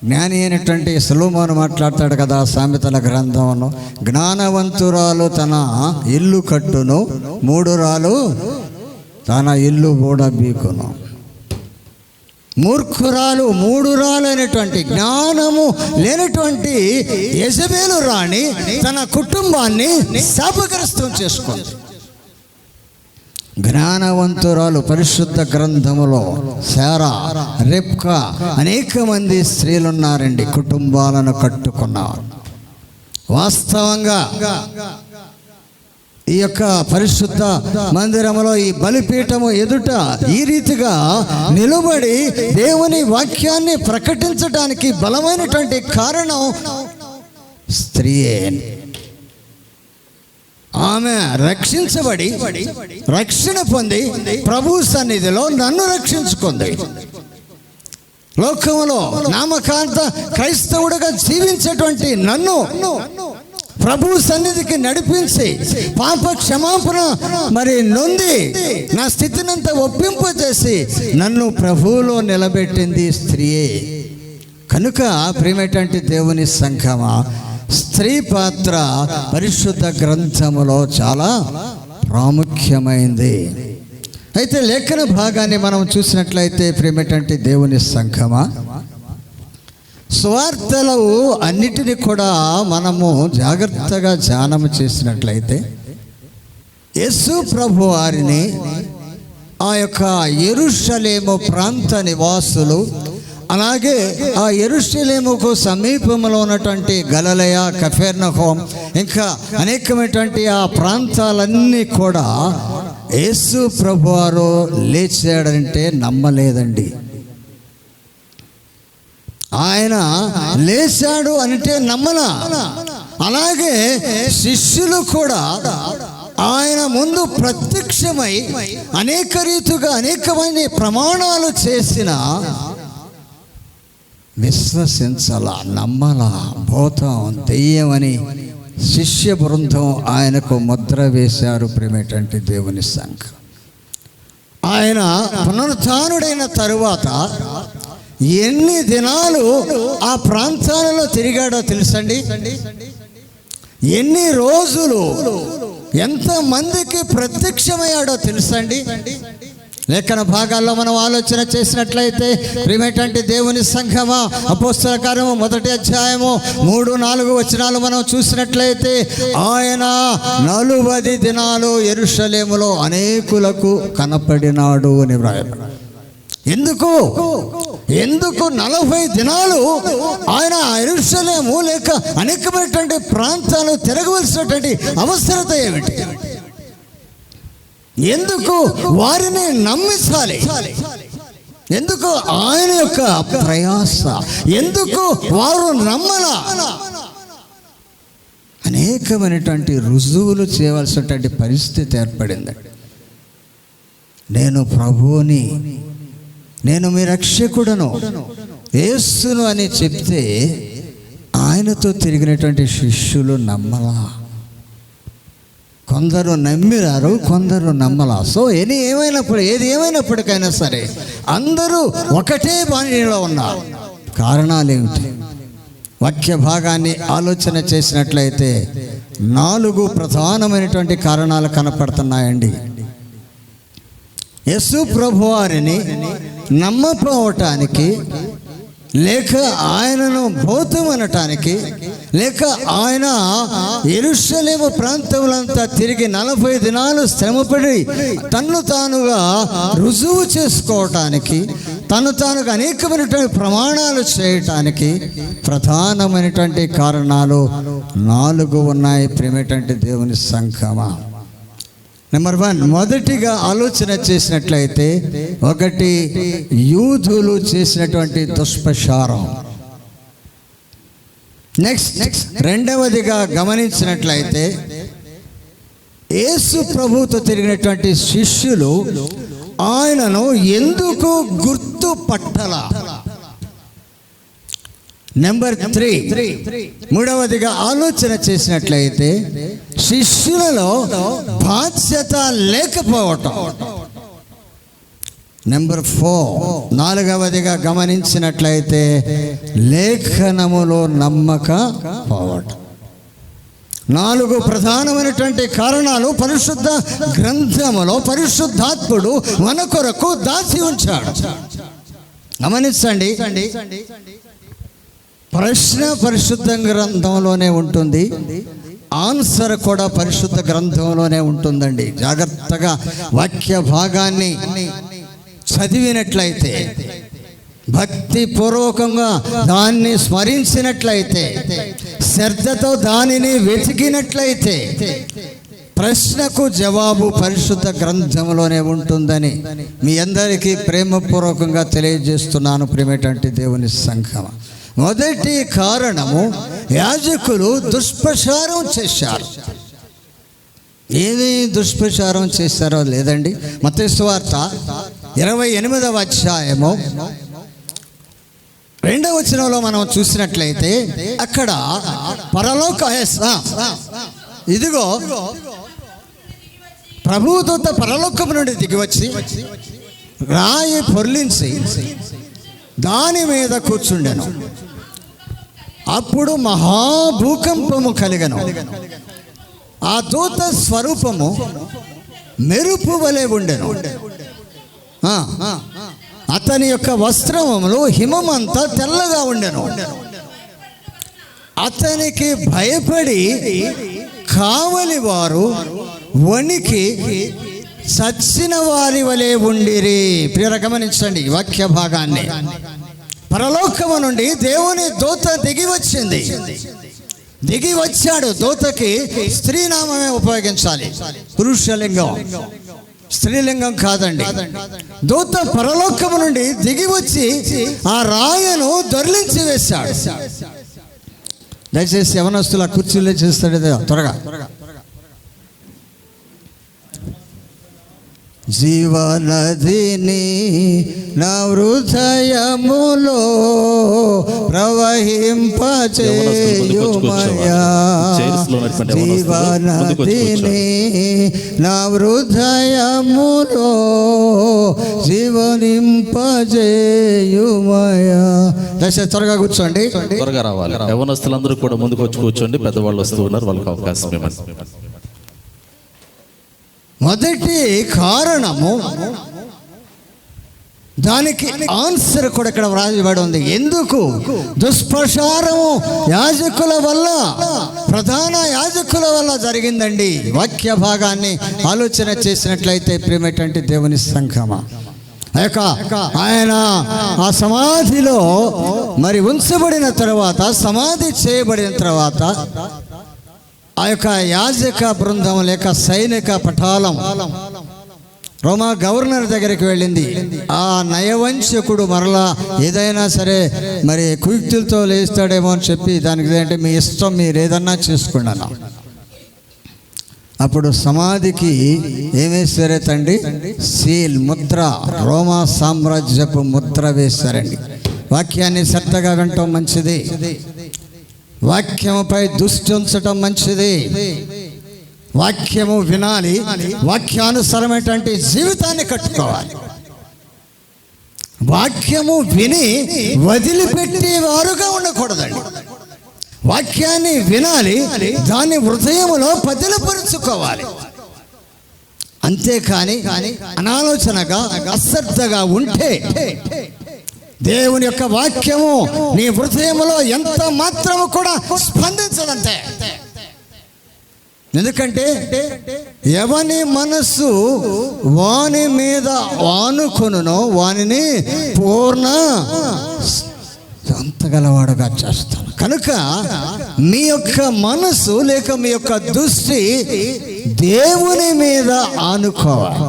జ్ఞాని అయినటువంటి సొలొమోను మాట్లాడతాడు కదా సామెతల గ్రంథంలో, జ్ఞానవంతురాలు తన ఇల్లు కట్టును, మూఢురాలు తన ఇల్లు ఓడబీకును. మూర్ఖురాలు, మూఢురాలు అయినటువంటి జ్ఞానము లేనటువంటి యెజబెలు రాణి తన కుటుంబాన్ని శాపగ్రస్తం చేసుకుంది. జ్ఞానవంతురాలు పరిశుద్ధ గ్రంథములో శారా, రెబ్కా అనేక మంది స్త్రీలున్నారండి, కుటుంబాలను కట్టుకున్నారు. వాస్తవంగా ఈ యొక్క పరిశుద్ధ మందిరములో ఈ బలిపీఠము ఎదుట ఈ రీతిగా నిలబడి దేవుని వాక్యాన్ని ప్రకటించడానికి బలమైనటువంటి కారణం స్త్రీయే. ఆమె రక్షించబడి రక్షణ పొంది ప్రభు సన్నిధిలో నన్ను రక్షించుకుంది. లోకములో నామకాంత క్రైస్తవుడిగా జీవించేటువంటి నన్ను ప్రభు సన్నిధికి నడిపించి పాప క్షమాపణ నొంది నా స్థితినంతా ఒప్పింపజేసి నన్ను ప్రభువులో నిలబెట్టింది స్త్రీయే. కనుక ప్రియమైనటువంటి దేవుని సంఘమా, స్త్రీ పాత్ర పరిశుద్ధ గ్రంథములో చాలా ప్రాముఖ్యమైంది. అయితే లేఖన భాగాన్ని మనం చూసినట్లయితే ప్రియమైనటువంటి దేవుని సంఘమా, సువార్తలు అన్నిటినీ కూడా మనము జాగ్రత్తగా ధ్యానం చేసినట్లయితే యేసు ప్రభు వారిని ఆ యొక్క యెరూషలేము ప్రాంత నివాసులు, అలాగే ఆ యెరూషలేముకు సమీపంలో ఉన్నటువంటి గలిలయ, కపెర్నహూం, ఇంకా అనేకమైనటువంటి ఆ ప్రాంతాలన్నీ కూడా యేసు ప్రభు వారు లేచాడంటే నమ్మలేదండి. ఆయన లేచాడు అంటే నమ్మలా. అలాగే శిష్యులు కూడా ఆయన ముందు ప్రత్యక్షమై అనేక రీతిగా అనేకమైన ప్రమాణాలు చేసిన విశ్వసించలా, నమ్మలా. భూతం, దెయ్యమని శిష్య బృందం ఆయనకు ముద్ర వేశారు. ప్రియమైనటువంటి దేవుని సంఘం, ఆయన పునరుత్థానుడైన తరువాత ఎన్ని దినాలు ఆ ప్రాంతాలలో తిరిగాడో తెలుసండి? ఎన్ని రోజులు ఎంతమందికి ప్రత్యక్షమయ్యాడో తెలుసండి? లేఖన భాగాల్లో మనం ఆలోచన చేసినట్లయితే ప్రియమైనటువంటి దేవుని సంఘమా, అపోస్తల కార్యము 1వ అధ్యాయము 3-4 వచనాలు మనం చూసినట్లయితే ఆయన 40 దినాలు యెరూషలేములో అనేకులకు కనపడినాడు అని వ్రాయబడింది. ఎందుకు 40 దినాలు ఆయన యెరూషలేము లేక అనేకమైనటువంటి ప్రాంతాలు తిరగవలసినటువంటి అవసరత ఏమిటి? ఎందుకు వారిని నమ్మించాలి? ఎందుకు ఆయన యొక్క ప్రయాస? ఎందుకు వారు నమ్మలా? అనేకమైనటువంటి రుజువులు చేయవలసినటువంటి పరిస్థితి ఏర్పడింది. నేను ప్రభువుని, నేను మీ రక్షకుడను, యేసును అని చెప్తే ఆయనతో తిరిగినటువంటి శిష్యులు నమ్మలా. కొందరు నమ్మినారు, కొందరు నమ్మలా. సో ఏది ఏమైనప్పటికైనా సరే అందరూ ఒకటే బాణీలో ఉన్నారు. కారణాలు ఏమిటి? వాక్య భాగాన్ని ఆలోచన చేసినట్లయితే 4 ప్రధానమైనటువంటి కారణాలు కనపడుతున్నాయండి. యేసు ప్రభు వారిని నమ్మపోవటానికి, లేక ఆయనను భూతం అనటానికి, లేక ఆయన యెరూషలేము ప్రాంతములంతా తిరిగి 40 దినాలు శ్రమపడి తన్ను తానుగా రుజువు చేసుకోవటానికి, తను తానుగా అనేకమైనటువంటి ప్రమాణాలు చేయటానికి ప్రధానమైనటువంటి కారణాలు 4 ఉన్నాయి. ప్రియమైనటువంటి దేవుని సంఘమా, నెంబర్ 1, మొదటిగా ఆలోచన చేసినట్లయితే 1 యూదులు చేసినటువంటి దుష్ప్రచారం. నెక్స్ట్ రెండవదిగా గమనించినట్లయితే యేసు ప్రభువుతో తిరిగినటువంటి శిష్యులు ఆయనను ఎందుకు గుర్తుపట్టలా? నెంబర్ 3, మూడవదిగా ఆలోచన చేసినట్లయితే శిష్యులలో బాధ్యత లేకపోవటం. నెంబర్ 4, నాలుగవదిగా గమనించినట్లయితే లేఖనములో నమ్మకపోవటం. 4 ప్రధానమైనటువంటి కారణాలు పరిశుద్ధ గ్రంథములో పరిశుద్ధాత్ముడు మన కొరకు దాచి ఉంచాడు. గమనించండి, ప్రశ్న పరిశుద్ధ గ్రంథంలోనే ఉంటుంది, ఆన్సర్ కూడా పరిశుద్ధ గ్రంథంలోనే ఉంటుందండి. జాగ్రత్తగా వాక్య భాగాన్ని చదివినట్లయితే, భక్తిపూర్వకంగా దాన్ని స్మరించినట్లయితే, శ్రద్ధతో దానిని వెతికినట్లయితే ప్రశ్నకు జవాబు పరిశుద్ధ గ్రంథంలోనే ఉంటుందని మీ అందరికీ ప్రేమపూర్వకంగా తెలియజేస్తున్నాను. ప్రేమేటంటి దేవుని సంఘం, మొదటి కారణము యాజకులు దుష్ప్రచారం చేశారు. ఏమి దుష్ప్రచారం చేశారో లేదండి. మత్తయి సువార్త 28వ అధ్యాయము 2వ వచనంలో మనం చూసినట్లయితే అక్కడ పరలోక ఇదిగో ప్రభుదూత పరలోకం నుండి దిగివచ్చి రాయి పొర్లించి దాని మీద కూర్చుండెను. అప్పుడు మహాభూకంపము కలిగెను. ఆ దూత స్వరూపము మెరుపు వలె ఉండెను. అతని యొక్క వస్త్రములు హిమమంతా తెల్లగా ఉండెను. అతనికి భయపడి కావలి వారు వణికి చచ్చిన వారి వలె ఉండిరి. ప్రియర గమనించండి వాక్య భాగాన్ని. పరలోకము నుండి దేవుని దూత దిగి వచ్చింది. దిగి వచ్చాడు. దూతకి స్త్రీనామమే ఉపయోగించాలి, పురుషలింగం, స్త్రీలింగం కాదండి. దూత పరలోకము నుండి దిగి వచ్చి ఆ రాయను దొర్లించి వేశాడు. దయచేసి యవనస్తుల కుర్చీలో చేస్తాడు త్వరగా. జీవనదిని నా హృదయములో ప్రవహింపచేయుమయా. జీవనదిని నా హృదయములో జీవనింపజేయుమయా. దయచేసి త్వరగా కూర్చోండి, త్వరగా రావాలి. యవనస్తులందరూ కూడా ముందుకు వచ్చి కూర్చోండి. పెద్దవాళ్ళు వస్తూ ఉన్నారు, వాళ్ళకి అవకాశం ఇవ్వండి. మొదటి కారణము, దానికి ఆన్సర్ కూడా ఇక్కడ వ్రాయబడి ఉంది. ఎందుకు? దుష్ప్రచారము యాజకుల వల్ల, ప్రధాన యాజకుల వల్ల జరిగిందండి. వాక్య భాగాన్ని ఆలోచన చేసినట్లయితే ప్రేమేటంటి దేవుని సంఘమా, ఆయన ఆ సమాధిలో మరి ఉంచబడిన తర్వాత, సమాధి చేయబడిన తర్వాత ఆ యొక్క యాజక బృందం లేక సైనిక పటాలం రోమా గవర్నర్ దగ్గరికి వెళ్ళింది. ఆ నయవంచకుడు మరలా ఏదైనా సరే మరి కుయుక్తులతో లేస్తాడేమో అని చెప్పి, దానికి ఏంటంటే మీ ఇష్టం, మీరు ఏదన్నా చేసుకున్నాను. అప్పుడు సమాధికి ఏమేశారే తండ్రి? సీల్, ముద్ర, రోమా సామ్రాజ్యపు ముద్ర వేశారండి. వాక్యాన్ని శ్రద్ధగా వినటం మంచిది, వాక్యముపై దృష్టి ఉంచటం మంచిది. వాక్యము వినాలి, వాక్యానుసారమైనటువంటి జీవితాన్ని కట్టుకోవాలి. వాక్యము విని వదిలిపెట్టేవారుగా ఉండకూడదండి. వాక్యాన్ని వినాలి, దాన్ని హృదయములో పదిలపరుచుకోవాలి. అంతేకాని అనాలోచనగా అశ్రద్ధగా ఉంటే దేవుని యొక్క వాక్యము నీ హృదయములో ఎంత మాత్రము కూడా స్పందించదంతే. ఎందుకంటే ఎవని మనస్సు వాని మీద ఆనుకొనునో వానిని పూర్ణ అంతగలవాడుగా చేస్తాను. కనుక మీ యొక్క మనసు లేక మీ యొక్క దృష్టి దేవుని మీద ఆనుకోవాలి.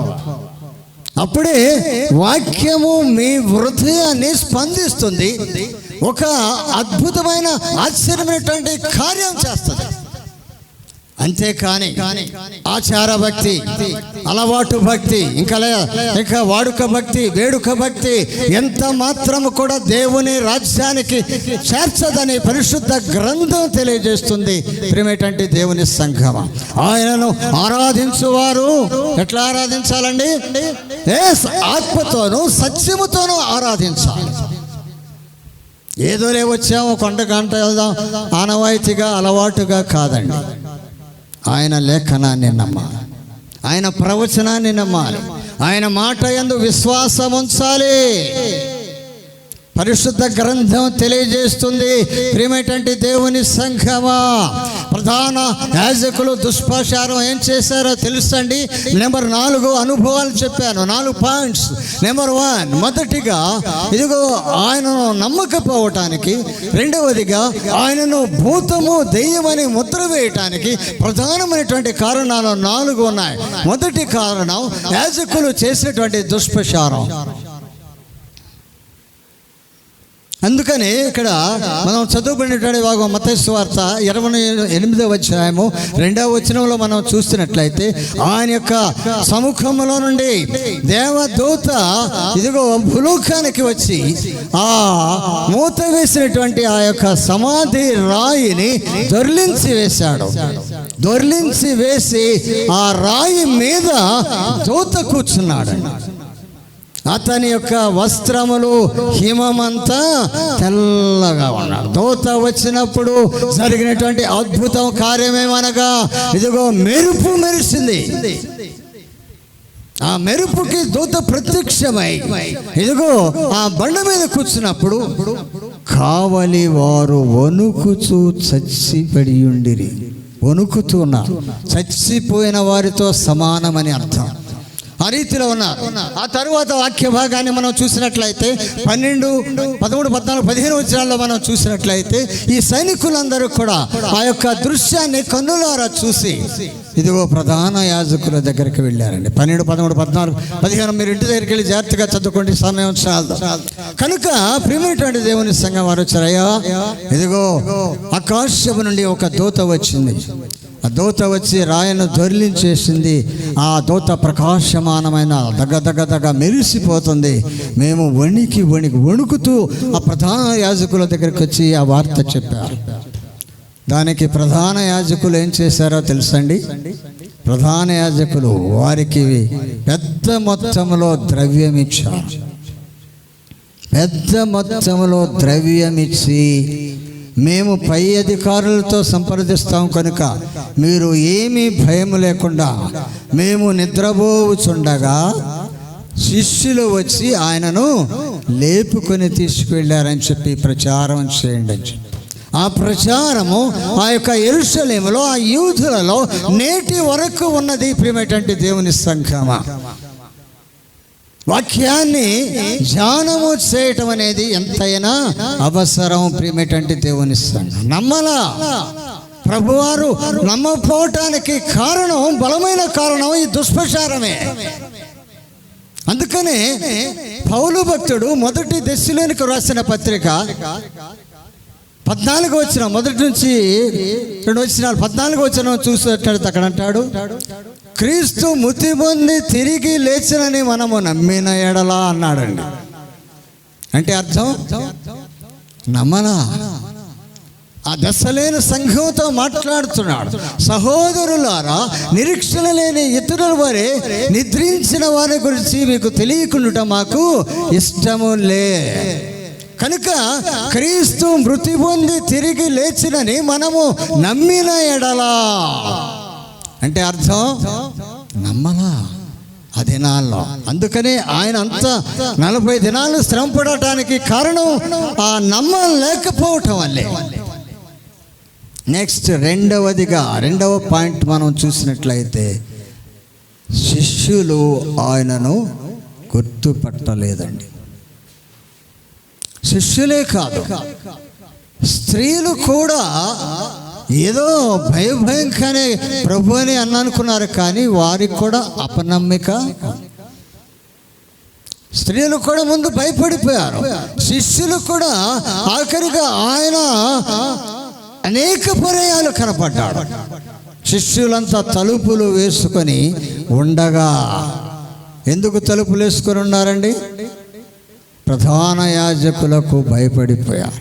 అప్పుడే వాక్యము మీ హృదయాన్ని స్పందిస్తుంది, ఒక అద్భుతమైన ఆశ్చర్యమైనటువంటి కార్యం చేస్తుంది. అంతేకాని ఆచార భక్తి, అలవాటు భక్తి, ఇంకా వాడుక భక్తి, వేడుక భక్తి ఎంత మాత్రము కూడా దేవుని రాజ్యానికి చేర్చదని పరిశుద్ధ గ్రంథం తెలియజేస్తుంది. ప్రియమైనటువంటి దేవుని సంఘమా, ఆయనను ఆరాధించువారు ఎట్లా ఆరాధించాలండి? ఆత్మతోనూ సత్యముతోనూ ఆరాధించాలి. ఏదోలే వచ్చాము కొండ గంట వెళ్దాం ఆనవాయితీగా అలవాటుగా కాదండి. ఆయన లేఖనాన్ని నమ్మాలి, ఆయన ప్రవచనాన్ని నమ్మాలి, ఆయన మాట యందు విశ్వాసం ఉంచాలి. పరిశుద్ధ గ్రంథం తెలియజేస్తుంది. ప్రియమైనటువంటి దేవుని సంఘమా, ప్రధాన యాజకులు దుష్ప్రచారం ఏం చేశారో తెలుసండి. నెంబర్ 4 అనుభవాలు చెప్పాను, 4 పాయింట్స్. నెంబర్ 1, మొదటిగా ఇదిగో ఆయనను నమ్మకపోవటానికి, రెండవదిగా ఆయనను భూతము దెయ్యమని ముద్ర వేయటానికి ప్రధానమైనటువంటి కారణాలు 4 ఉన్నాయి. మొదటి కారణం యాజకులు చేసినటువంటి దుష్ప్రచారం. అందుకని ఇక్కడ మనం చదువుకునేటువంటి భాగం మత్తయి సువార్త 28వ అధ్యాయము 2వ వచనంలో మనం చూస్తున్నట్లయితే, ఆయన యొక్క సముఖంలో నుండి దేవదూత ఇదిగో భూలోకానికి వచ్చి ఆ మూత వేసినటువంటి ఆ యొక్క సమాధి రాయిని దొర్లించి వేశాడు. దొర్లించి వేసి ఆ రాయి మీద దూత కూర్చున్నాడు. అతని యొక్క వస్త్రములు హిమమంతా తెల్లగా ఉన్నాడు. దూత వచ్చినప్పుడు జరిగినటువంటి అద్భుతం కార్యమేమనగా ఇదిగో మెరుపు మెరిసింది. ఆ మెరుపుకి దూత ప్రత్యక్షమై ఇదిగో ఆ బండ మీద కూర్చున్నప్పుడు కావలి వారు వణుకుచూ చచ్చిపడి ఉండిరి. వణుకుతున్నారు, చచ్చిపోయిన వారితో సమానమని అర్థం. ఆ రీతిలో ఉన్నారు. ఆ తరువాత వాక్య భాగాన్ని మనం చూసినట్లయితే 12, 13, 14, 15 వచనాల్లో మనం చూసినట్లయితే ఈ సైనికులందరూ కూడా ఆ యొక్క దృశ్యాన్ని కన్నులారా చూసి ఇదిగో ప్రధాన యాజకుల దగ్గరికి వెళ్ళారండి. 12, 13, 14, 15 మీరు ఇంటి దగ్గరికి వెళ్ళి జాగ్రత్తగా చదువుకోండి, సమయం చాలు. కనుక ప్రియమైనటువంటి దేవుని సంఘం వారు వచ్చారయ్యా, ఇదిగో ఆకాశం నుండి ఒక దూత వచ్చింది. ఆ దూత వచ్చి రాయను దొర్లించేసింది. ఆ దూత ప్రకాశమానమైన దగ్గ మెరిసిపోతుంది. మేము వణుకుతూ ఆ ప్రధాన యాజకుల దగ్గరికి వచ్చి ఆ వార్త చెప్పారు. దానికి ప్రధాన యాజకులు ఏం చేశారో తెలుసండి. ప్రధాన యాజకులు వారికి పెద్ద మొత్తంలో ద్రవ్యం ఇచ్చారు. పెద్ద మొత్తంలో ద్రవ్యం ఇచ్చి, మేము పై అధికారులతో సంప్రదిస్తాం కనుక మీరు ఏమీ భయం లేకుండా మేము నిద్రపోవుచుండగా శిష్యులు వచ్చి ఆయనను లేపుకొని తీసుకువెళ్ళారని చెప్పి ప్రచారం చేయండి అని చెప్పి. ఆ ప్రచారము ఆ యొక్క యెరూషలేములో, ఆ యూదులలో నేటి వరకు ఉన్నది. ప్రియమైనటువంటి దేవుని సంఘమా, వాక్యాన్ని ధ్యానము చేయటం అనేది ఎంతైనా అవసరం. ప్రియమైనటువంటి దేవుని సంఘం నమ్మలా. ప్రభువారు నమ్మపోవటానికి కారణం, బలమైన కారణం ఈ దుష్ప్రచారమే. అందుకనే పౌలు భక్తుడు మొదటి దెస్సలోనికి రాసిన పత్రిక 14వ వచనం, మొదటి నుంచి 2 వచనాలు, 14వ వచనం చూసేటట్టు అక్కడ అంటాడు, క్రీస్తు మృతి పొంది తిరిగి లేచినని మనము నమ్మిన ఎడలా అన్నాడండి. అంటే అర్థం నమ్మనా. ఆ దశలేని సంఘంతో మాట్లాడుతున్నాడు. సహోదరులారా, నిరీక్షణ లేని ఇతరుల వారే నిద్రించిన వారి గురించి మీకు తెలియకుండా మాకు ఇష్టము లే. కనుక క్రీస్తు మృతి పొంది తిరిగి లేచినని మనము నమ్మిన ఎడలా అంటే అర్థం నమ్మలా ఆ దినాల్లో. అందుకనే ఆయన అంతా 40 దినాలు శ్రమ పడటానికి కారణం ఆ నమ్మం లేకపోవటం వల్లే. నెక్స్ట్ రెండవ పాయింట్ మనం చూసినట్లయితే, శిష్యులు ఆయనను గుర్తుపట్టలేదండి. శిష్యులే కాదు, స్త్రీలు కూడా ఏదో భయంకరనే ప్రభు అని అనుకున్నారు, కానీ వారికి కూడా అపనమ్మిక. స్త్రీలు కూడా ముందు భయపడిపోయారు. శిష్యులు కూడా ఆఖరిగా ఆయన అనేక పర్యాయాలు కనపడ్డాడు. శిష్యులంతా తలుపులు వేసుకొని ఉండగా, ఎందుకు తలుపులు వేసుకొని ఉన్నారండి? ప్రధాన యాజకులకు భయపడిపోయారు.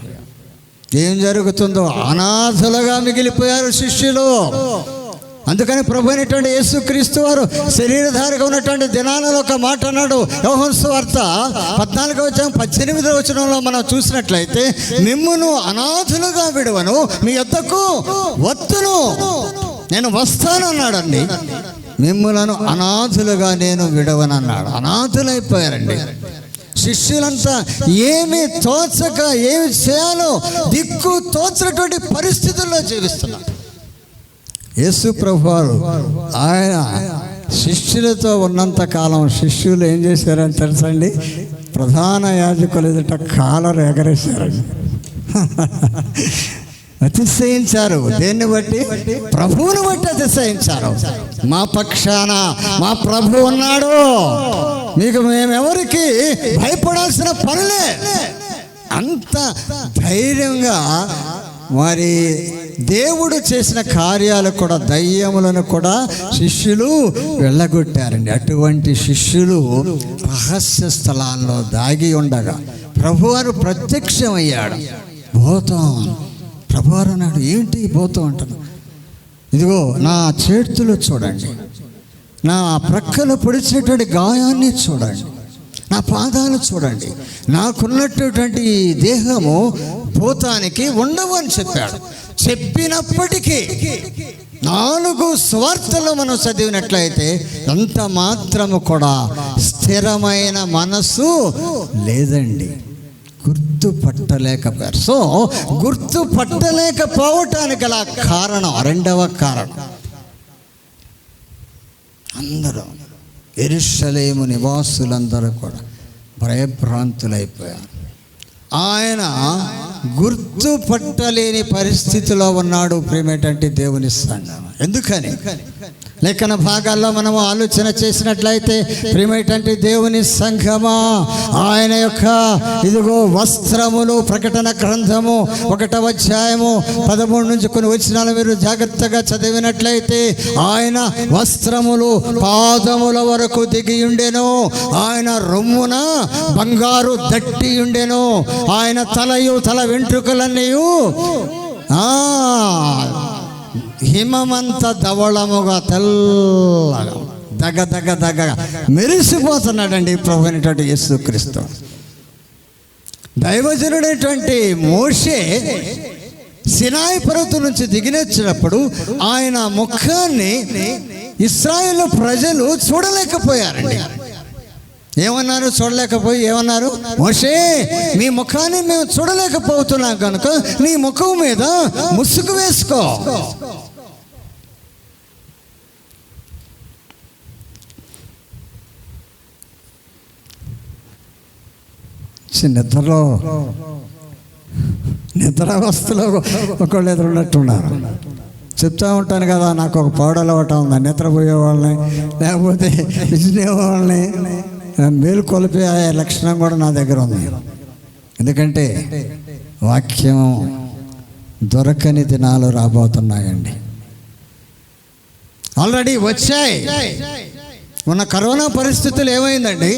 ఏం జరుగుతుందో అనాథలుగా మిగిలిపోయారు శిష్యులు. అందుకని ప్రభు అయినటువంటి యేసుక్రీస్తు వారు శరీరధారిగా ఉన్నటువంటి దినాలలో ఒక మాట అన్నాడు. యోహాను సువార్త 14వ అధ్యాయం 18వ వచనంలో మనం చూసినట్లయితే, మిమ్మును అనాథులుగా విడువను, మీ యొద్దకు వత్తును, నేను వస్తానన్నాడండి. మిమ్ములను అనాథులుగా నేను విడవనన్నాడు. అనాథులైపోయారండి. శిష్యులంతా ఏమి తోచక ఏమి చేయాలో దిక్కు తోచినటువంటి పరిస్థితుల్లో జీవిస్తున్నారు. యేసు ప్రభువారు ఆయన శిష్యులతో ఉన్నంత కాలం శిష్యులు ఏం చేశారని తెలుసండి? ప్రధాన యాజకులు ఎదుట కాలర్ ఎగరేశారండి. అతిశయించారు. దేన్ని బట్టి? ప్రభువుని బట్టి అతిశయించారు. మా పక్షాన మా ప్రభు ఉన్నాడు, మీకు మేమెవరికి భయపడాల్సిన పనిలే. అంత ధైర్యంగా మరి దేవుడు చేసిన కార్యాలు కూడా, దయ్యములను కూడా శిష్యులు వెళ్ళగొట్టారండి. అటువంటి శిష్యులు రహస్య స్థలాల్లో దాగి ఉండగా ప్రభువారు ప్రత్యక్షమయ్యాడు. భూతం, ప్రభువారు అన్నాడు, ఏంటి భూతం అంటాను? ఇదిగో నా చేతులు చూడండి, నా ప్రక్కలో పొడిచినటువంటి గాయాన్ని చూడండి, నా పాదాలు చూడండి, నాకున్నటువంటి ఈ దేహము భూతానికి ఉండవు అని చెప్పాడు. చెప్పినప్పటికీ 4 సువార్తలు మనం చదివినట్లయితే ఎంత మాత్రము కూడా స్థిరమైన మనసు లేదండి. గుర్తుపట్టలేకపోయారు. సో గుర్తుపట్టలేకపోవటానికి గల కారణం, 2వ కారణం, అందరూ యెరూషలేము నివాసులందరూ కూడా భయభ్రాంతులైపోయారు. ఆయన గుర్తుపట్టలేని పరిస్థితిలో ఉన్నాడు. ప్రేమేంటంటే దేవుని సంఘం. ఎందుకని లేఖన భాగాల్లో మనము ఆలోచన చేసినట్లయితే ప్రేమేంటంటే దేవుని సంఘమా, ఆయన యొక్క ఇదిగో వస్త్రములు, ప్రకటన గ్రంథము 1వ అధ్యాయము 13 నుంచి కొన్ని వచనాలు మీరు జాగ్రత్తగా చదివినట్లయితే ఆయన వస్త్రములు పాదముల వరకు దిగి ఉండెను, ఆయన రొమ్మున బంగారు దట్టి ఉండెను, ఆయన తల వెంట్రుకలన్నీ హిమమంత ధవళముగా తెల్లగా దగ మెరిసిపోతున్నాడండి ప్రభు అయినటువంటి యేసుక్రీస్తు. దైవజనుడైనటువంటి మోషే సినాయి పర్వతం నుంచి దిగినచ్చినప్పుడు ఆయన ముఖాన్ని ఇశ్రాయేలు ప్రజలు చూడలేకపోయారండి. ఏమన్నారు? చూడలేకపోయి ఏమన్నారు? మోషే, మీ ముఖాన్ని మేము చూడలేకపోతున్నాం కనుక నీ ముఖం మీద ముసుగు వేసుకో. నిద్రావస్థలో ఒకళ్ళు ఎదురున్నట్టున్నారు. చెప్తా ఉంటాను కదా, నాకు ఒక పౌడలవటం ఉంది. నిద్రపోయే వాళ్ళని లేకపోతే విజయ వాళ్ళని మేలుకొలిపే లక్షణం కూడా నా దగ్గర ఉంది. ఎందుకంటే వాక్యం దొరకని దినాలు రాబోతున్నాయండి. ఆల్రెడీ వచ్చాయి. మొన్న కరోనా పరిస్థితులు ఏమైందండి?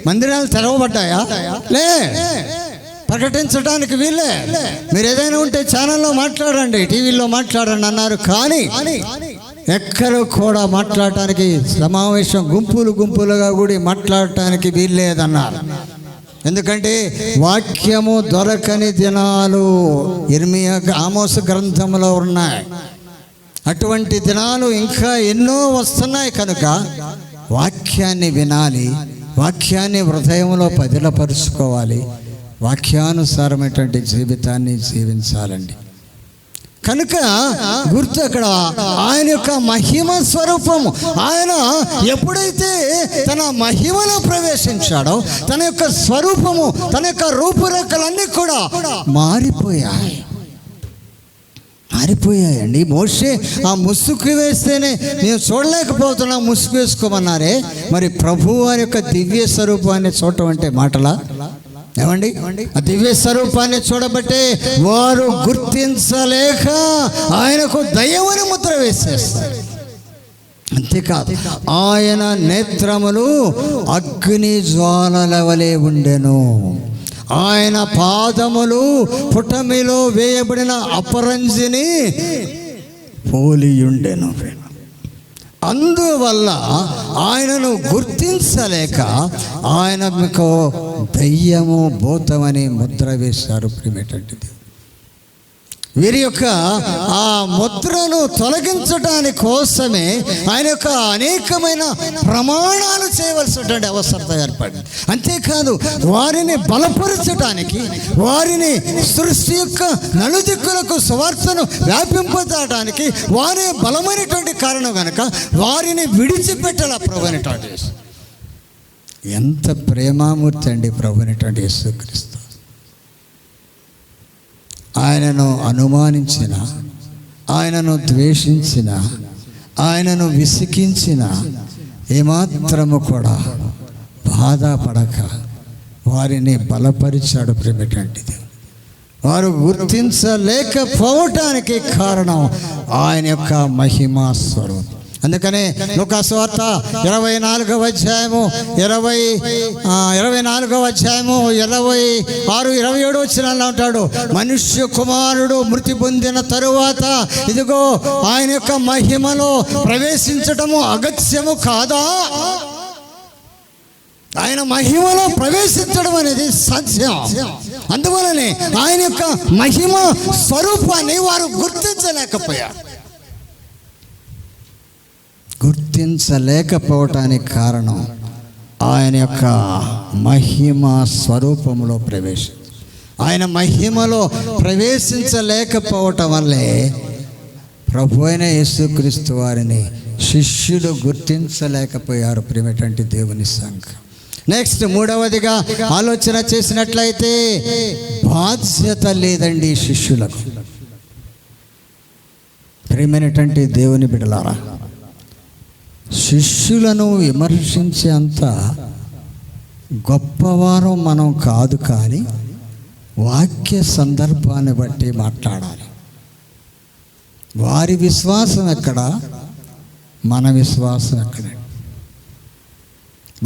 మందిరాలు తెరవబడ్డాయా? లే, ప్రకటించడానికి వీళ్ళే. మీరు ఏదైనా ఉంటే ఛానల్లో మాట్లాడండి, టీవీలో మాట్లాడండి అన్నారు. కానీ ఎక్కడో కూడా మాట్లాడటానికి సమావేశం గుంపులుగా కూడి మాట్లాడటానికి వీల్లేదన్నారు. ఎందుకంటే వాక్యము దొరకని దినాలు ఇర్మియా ఆమోసు గ్రంథంలో ఉన్నాయి. అటువంటి దినాలు ఇంకా ఎన్నో వస్తున్నాయి కనుక వాక్యాన్ని వినాలి, వాక్యాన్ని హృదయంలో పదిలపరుచుకోవాలి, వాక్యానుసారమైనటువంటి జీవితాన్ని జీవించాలండి. కనుక గుర్తు అక్కడ ఆయన యొక్క మహిమ స్వరూపము. ఆయన ఎప్పుడైతే తన మహిమలో ప్రవేశించాడో తన యొక్క స్వరూపము, తన యొక్క రూపురేఖలన్నీ కూడా మారిపోయాయండి. మోషే ఆ ముసుగు వేస్తేనే నేను చూడలేకపోతున్నా, ముసుగు వేసుకోమన్నారే. మరి ప్రభు వారి యొక్క దివ్య స్వరూపాన్ని చూడటం అంటే మాటలా? ఏమండి? ఆ దివ్య స్వరూపాన్ని చూడబట్టే వారు గుర్తించలేక ఆయనకు దయ్యమని ముద్ర వేసేస్తారు. అంతేకాదు, ఆయన నేత్రములు అగ్ని జ్వాలల వలె ఉండెను, ఆయన పాదములు పుటమిలో వేయబడిన అపరంజిని పోలియుండెను. అందువల్ల ఆయనను గుర్తించలేక ఆయన మీకు దయ్యము భూతమని ముద్ర వేశారు. ప్రియమైనటువంటిది వీరి యొక్క ఆ ముద్రను తొలగించడానికి కోసమే ఆయన యొక్క అనేకమైన ప్రమాణాలు చేయవలసినటువంటి అవసరత ఏర్పడింది. అంతేకాదు వారిని బలపరచడానికి, వారిని సృష్టి యొక్క నలుదిక్కులకు సువార్తను వ్యాపింపజేయడానికి వారే బలమైనటువంటి కారణం కనుక వారిని విడిచిపెట్టాల ప్రభువైనటువంటి యేసు. ఎంత ప్రేమామూర్తి అండి ప్రభువైనటువంటి యేసుక్రీస్తు. ఆయనను అనుమానించిన, ఆయనను ద్వేషించిన, ఆయనను విసిగించిన ఏమాత్రము కూడా బాధపడక వారిని బలపరిచాడు ప్రేమటువంటిది. వారు గుర్తించలేకపోవటానికి కారణం ఆయన యొక్క మహిమా స్వరూపం. అందుకనే లూకా సువార్త 24వ అధ్యాయము 26-27 వచనాల్లో ఉంటాడు, మనుష్య కుమారుడు మృతి పొందిన తరువాత ఇదిగో ఆయన యొక్క మహిమలో ప్రవేశించటము అగత్యము కాదా? ఆయన మహిమలో ప్రవేశించడం అనేది సత్యం. అందువలనే ఆయన యొక్క మహిమ స్వరూపాన్ని వారు గుర్తించలేకపోయారు. గుర్తించలేకపోవటానికి కారణం ఆయన యొక్క మహిమ స్వరూపంలో ప్రవేశం. ఆయన మహిమలో ప్రవేశించలేకపోవటం వల్లే ప్రభు అయిన యేసుక్రీస్తు వారిని శిష్యులు గుర్తించలేకపోయారు. ప్రియమైనటువంటి దేవుని సంఘం. నెక్స్ట్ మూడవదిగా ఆలోచన చేసినట్లయితే బాధ్యత లేదండి శిష్యులకు. ప్రియమైనటువంటి దేవుని బిడ్డలారా, శిష్యులను విమర్శించే అంత గొప్పవారు మనం కాదు, కానీ వాక్య సందర్భాన్ని బట్టి మాట్లాడాలి. వారి విశ్వాసం ఎక్కడ, మన విశ్వాసం ఎక్కడ?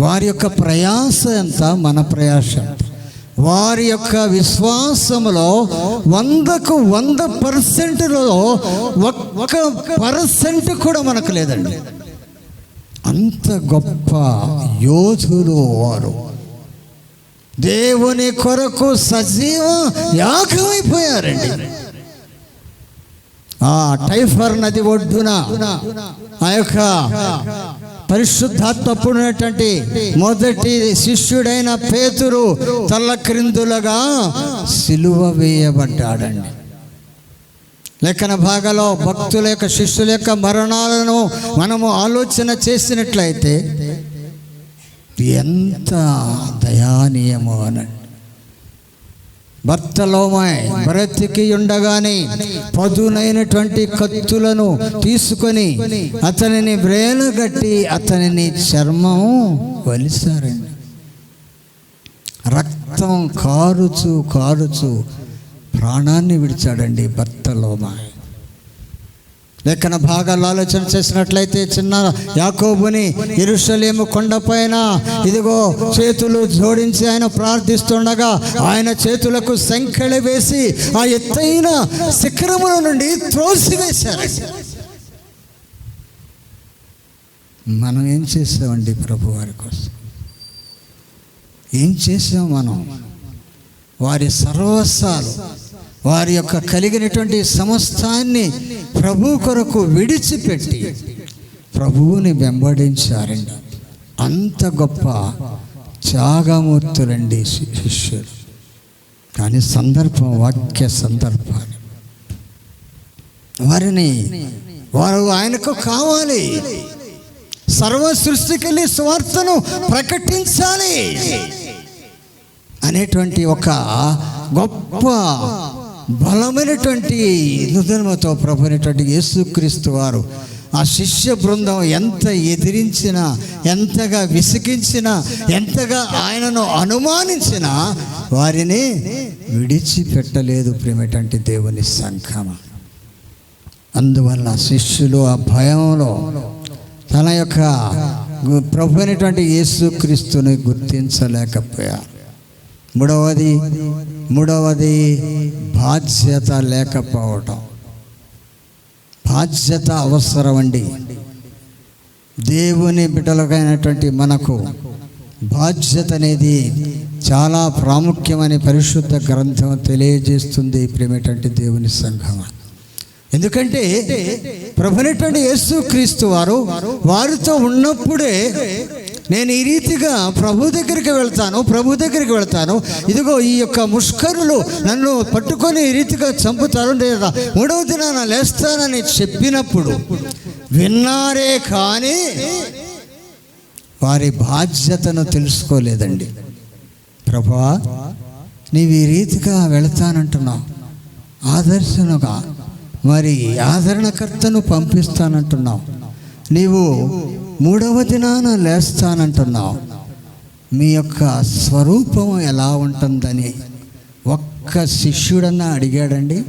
వారి యొక్క ప్రయాస ఎంత, మన ప్రయాస ఎంత? వారి యొక్క విశ్వాసములో 100% 1% కూడా మనకు లేదండి. అంత గొప్ప యోధులు వారు. దేవుని కొరకు సజీవ యాగమైపోయారండి. ఆ టైఫర్ నది ఒడ్డున ఆ యొక్క పరిశుద్ధాత్మ పూర్ణటువంటి మొదటి శిష్యుడైన పేతురు తల్లక్రిందులుగా సిలువ వేయబడ్డాడండి. లేఖన భాగంలో భక్తుల యొక్క, శిష్యుల యొక్క మరణాలను మనము ఆలోచన చేసినట్లయితే ఎంత దయానీయమో అనండి. బర్తలోమాయ్ బ్రతికి ఉండగానే పదునైనటువంటి కత్తులను తీసుకొని అతనిని వ్రేలగట్టి అతనిని చర్మం వలిసారండి. రక్తం కారుచు కారుచు ప్రాణాన్ని విడిచాడండి బర్తలోమాయ్. లేఖన భాగాలు ఆలోచన చేసినట్లయితే చిన్న యాకోబుని యెరూషలేము కొండపైన ఇదిగో చేతులు జోడించి ఆయన ప్రార్థిస్తుండగా ఆయన చేతులకు సంకెళ్ళు వేసి ఆ ఎత్తైన శిఖరముల నుండి త్రోసివేశారు. మనం ఏం చేసామండి ప్రభు వారి కోసం? ఏం చేసాం మనం? వారి సర్వస్వాలు, వారి యొక్క కలిగినటువంటి సమస్తాన్ని ప్రభు కొరకు విడిచిపెట్టి ప్రభువుని వెంబడించారండి. అంత గొప్ప త్యాగమూర్తులండి శిష్యులు. కానీ సందర్భం, వాక్య సందర్భాన్ని వారు ఆయనకు కావాలి. సర్వ సృష్టికెళ్ళి స్వార్థను ప్రకటించాలి అనేటువంటి ఒక గొప్ప బలమైనటువంటి హృదయంతో ప్రభు అయినటువంటి యేసుక్రీస్తు వారు ఆ శిష్య బృందం ఎంత ఎదిరించినా, ఎంతగా విసిగించినా, ఎంతగా ఆయనను అనుమానించినా వారిని విడిచిపెట్టలేదు ప్రియమైనటువంటి దేవుని సంఘమ. అందువల్ల శిష్యులు ఆ భయంలో తన యొక్క ప్రభు అయినటువంటి యేసుక్రీస్తుని గుర్తించలేకపోయారు. మూడవది బాధ్యత లేకపోవటం. బాధ్యత అవసరం అండి. దేవుని బిడ్డలకైనటువంటి మనకు బాధ్యత అనేది చాలా ప్రాముఖ్యమని పరిశుద్ధ గ్రంథం తెలియజేస్తుంది ప్రియమైనటువంటి దేవుని సంఘం. ఎందుకంటే ప్రభువైనటువంటి యేసుక్రీస్తు వారితో ఉన్నప్పుడే నేను ఈ రీతిగా ప్రభు దగ్గరికి వెళ్తాను, ఇదిగో ఈ యొక్క ముష్కరులు నన్ను పట్టుకొని ఈ రీతిగా చంపుతారు, లేదా 3వ దినాన లేస్తానని చెప్పినప్పుడు విన్నారే కానీ వారి బాధ్యతను తెలుసుకోలేదండి. ప్రభువా, నీవు ఈ రీతిగా వెళతానంటున్నావు, ఆదర్శనుగా మరి ఆదరణకర్తను పంపిస్తానంటున్నావు, నీవు 3వ దినాన లేస్తానంటున్నావు, మీ యొక్క స్వరూపం ఎలా ఉంటుందని ఒక్క శిష్యుడన్నా అడిగాడండి?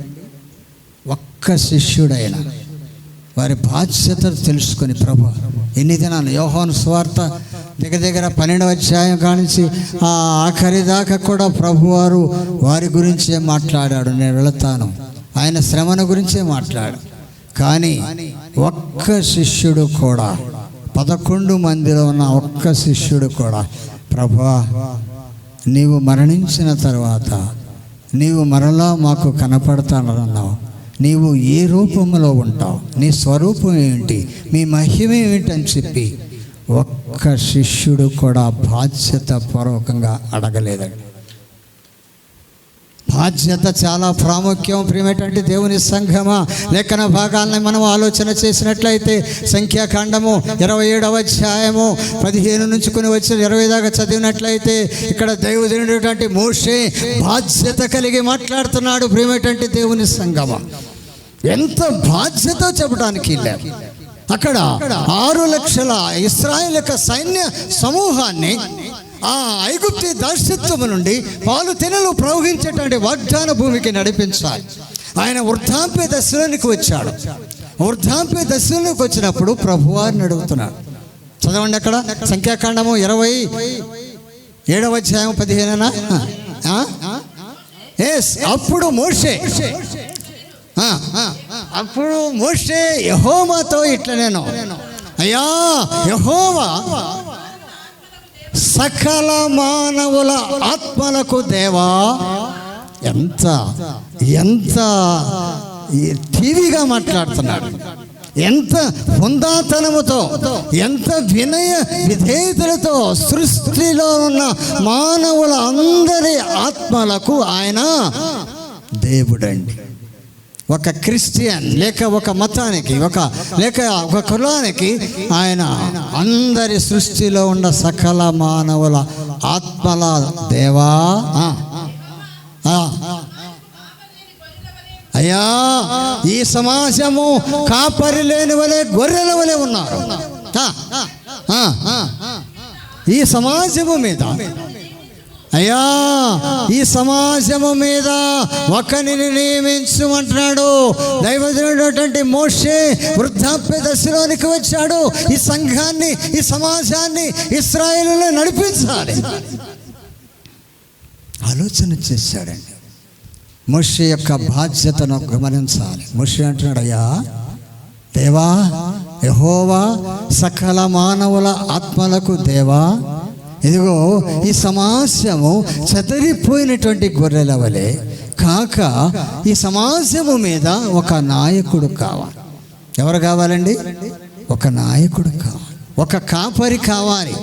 ఒక్క శిష్యుడైన వారి బాధ్యత తెలుసుకొని, ప్రభు ఎన్ని దినాలు యోహాను సువార్త దగ్గర 12వ అధ్యాయం కానించి ఆ ఆఖరి దాకా కూడా ప్రభువారు వారి గురించే మాట్లాడాడు. నేను వెళతాను, ఆయన శ్రమను గురించే మాట్లాడు. కానీ ఒక్క శిష్యుడు కూడా, 11 మందిలో ఉన్న ఒక్క శిష్యుడు కూడా, ప్రభువా, నీవు మరణించిన తర్వాత నీవు మరలా మాకు కనపడతానన్నావు, నీవు ఏ రూపంలో ఉంటావు, నీ స్వరూపం ఏమిటి, మీ మహిమ ఏమిటి అని చెప్పి ఒక్క శిష్యుడు కూడా బాధ్యత పూర్వకంగా అడగలేదండి. బాధ్యత చాలా ప్రాముఖ్యం ప్రియమైనటువంటి దేవుని సంఘమా. లేఖన భాగాలను మనం ఆలోచన చేసినట్లయితే సంఖ్యాకాండము 27వ అధ్యాయము 15 నుంచి కొని వచ్చిన 20 దాకా చదివినట్లయితే ఇక్కడ దైవజనుడైనటువంటి మోషే బాధ్యత కలిగి మాట్లాడుతున్నాడు. ప్రియమైనటువంటి దేవుని సంఘమా, ఎంత బాధ్యత చెప్పడానికి లేదు. అక్కడ 6 లక్షల ఇశ్రాయేలు యొక్క సైన్య సమూహాన్ని ఆ ఐగుప్తి దాస్యత్వము నుండి పాలు తెనలు ప్రవహించేటువంటి వాగ్దాన భూమికి నడిపించాలి. ఆయన వృద్ధాప్య దశలోనికి వచ్చాడు. వృద్ధాప్య దశలోనికి వచ్చినప్పుడు ప్రభువారిని అడుగుతున్నాడు. చదవండి అక్కడ సంఖ్యాకాండము 27వ అధ్యాయం 15. అప్పుడు మోషే యెహోవాతో ఇట్లా, నేను అయ్యా యెహోవా సకల మానవుల ఆత్మలకు దేవా. ఎంత ఎంత టీవీగా మాట్లాడుతున్నాడు, ఎంత హుందాతనముతో, ఎంత వినయ విధేయతలతో సృష్టిలో ఉన్న మానవుల అందరి ఆత్మలకు ఆయన దేవుడండి. ఒక క్రిస్టియన్ లేక ఒక మతానికి లేక ఒక కులానికి ఆయన అందరి సృష్టిలో ఉన్న సకల మానవుల ఆత్మల దేవా. అయ్యా, ఈ సమాజము కాపరి లేని వలె గొర్రెల వలె ఉన్నారు. ఈ సమాజము మీద అయ్యా, ఈ సమాజము మీద ఒకరిని నియమించమంటున్నాడు. దైవజనుడైనటువంటి మోషే వృద్ధాప్య దశలోనికి వచ్చాడు. ఈ సంఘాన్ని, ఈ సమాజాన్ని ఇశ్రాయేలులో నడిపించాలి ఆలోచన చేశాడండి. మోషే యొక్క బాధ్యతను గమనించాలి. మోషే అంటున్నాడు, అయ్యా దేవా యెహోవా సకల మానవుల ఆత్మలకు దేవా, ఇదిగో ఈ సమాజము చెదరిపోయినటువంటి గొర్రెల వలె కాక ఈ సమాజము మీద ఒక నాయకుడు కావాలి. ఎవరు కావాలండి? ఒక నాయకుడు కావాలి, ఒక కాపరి కావాలి,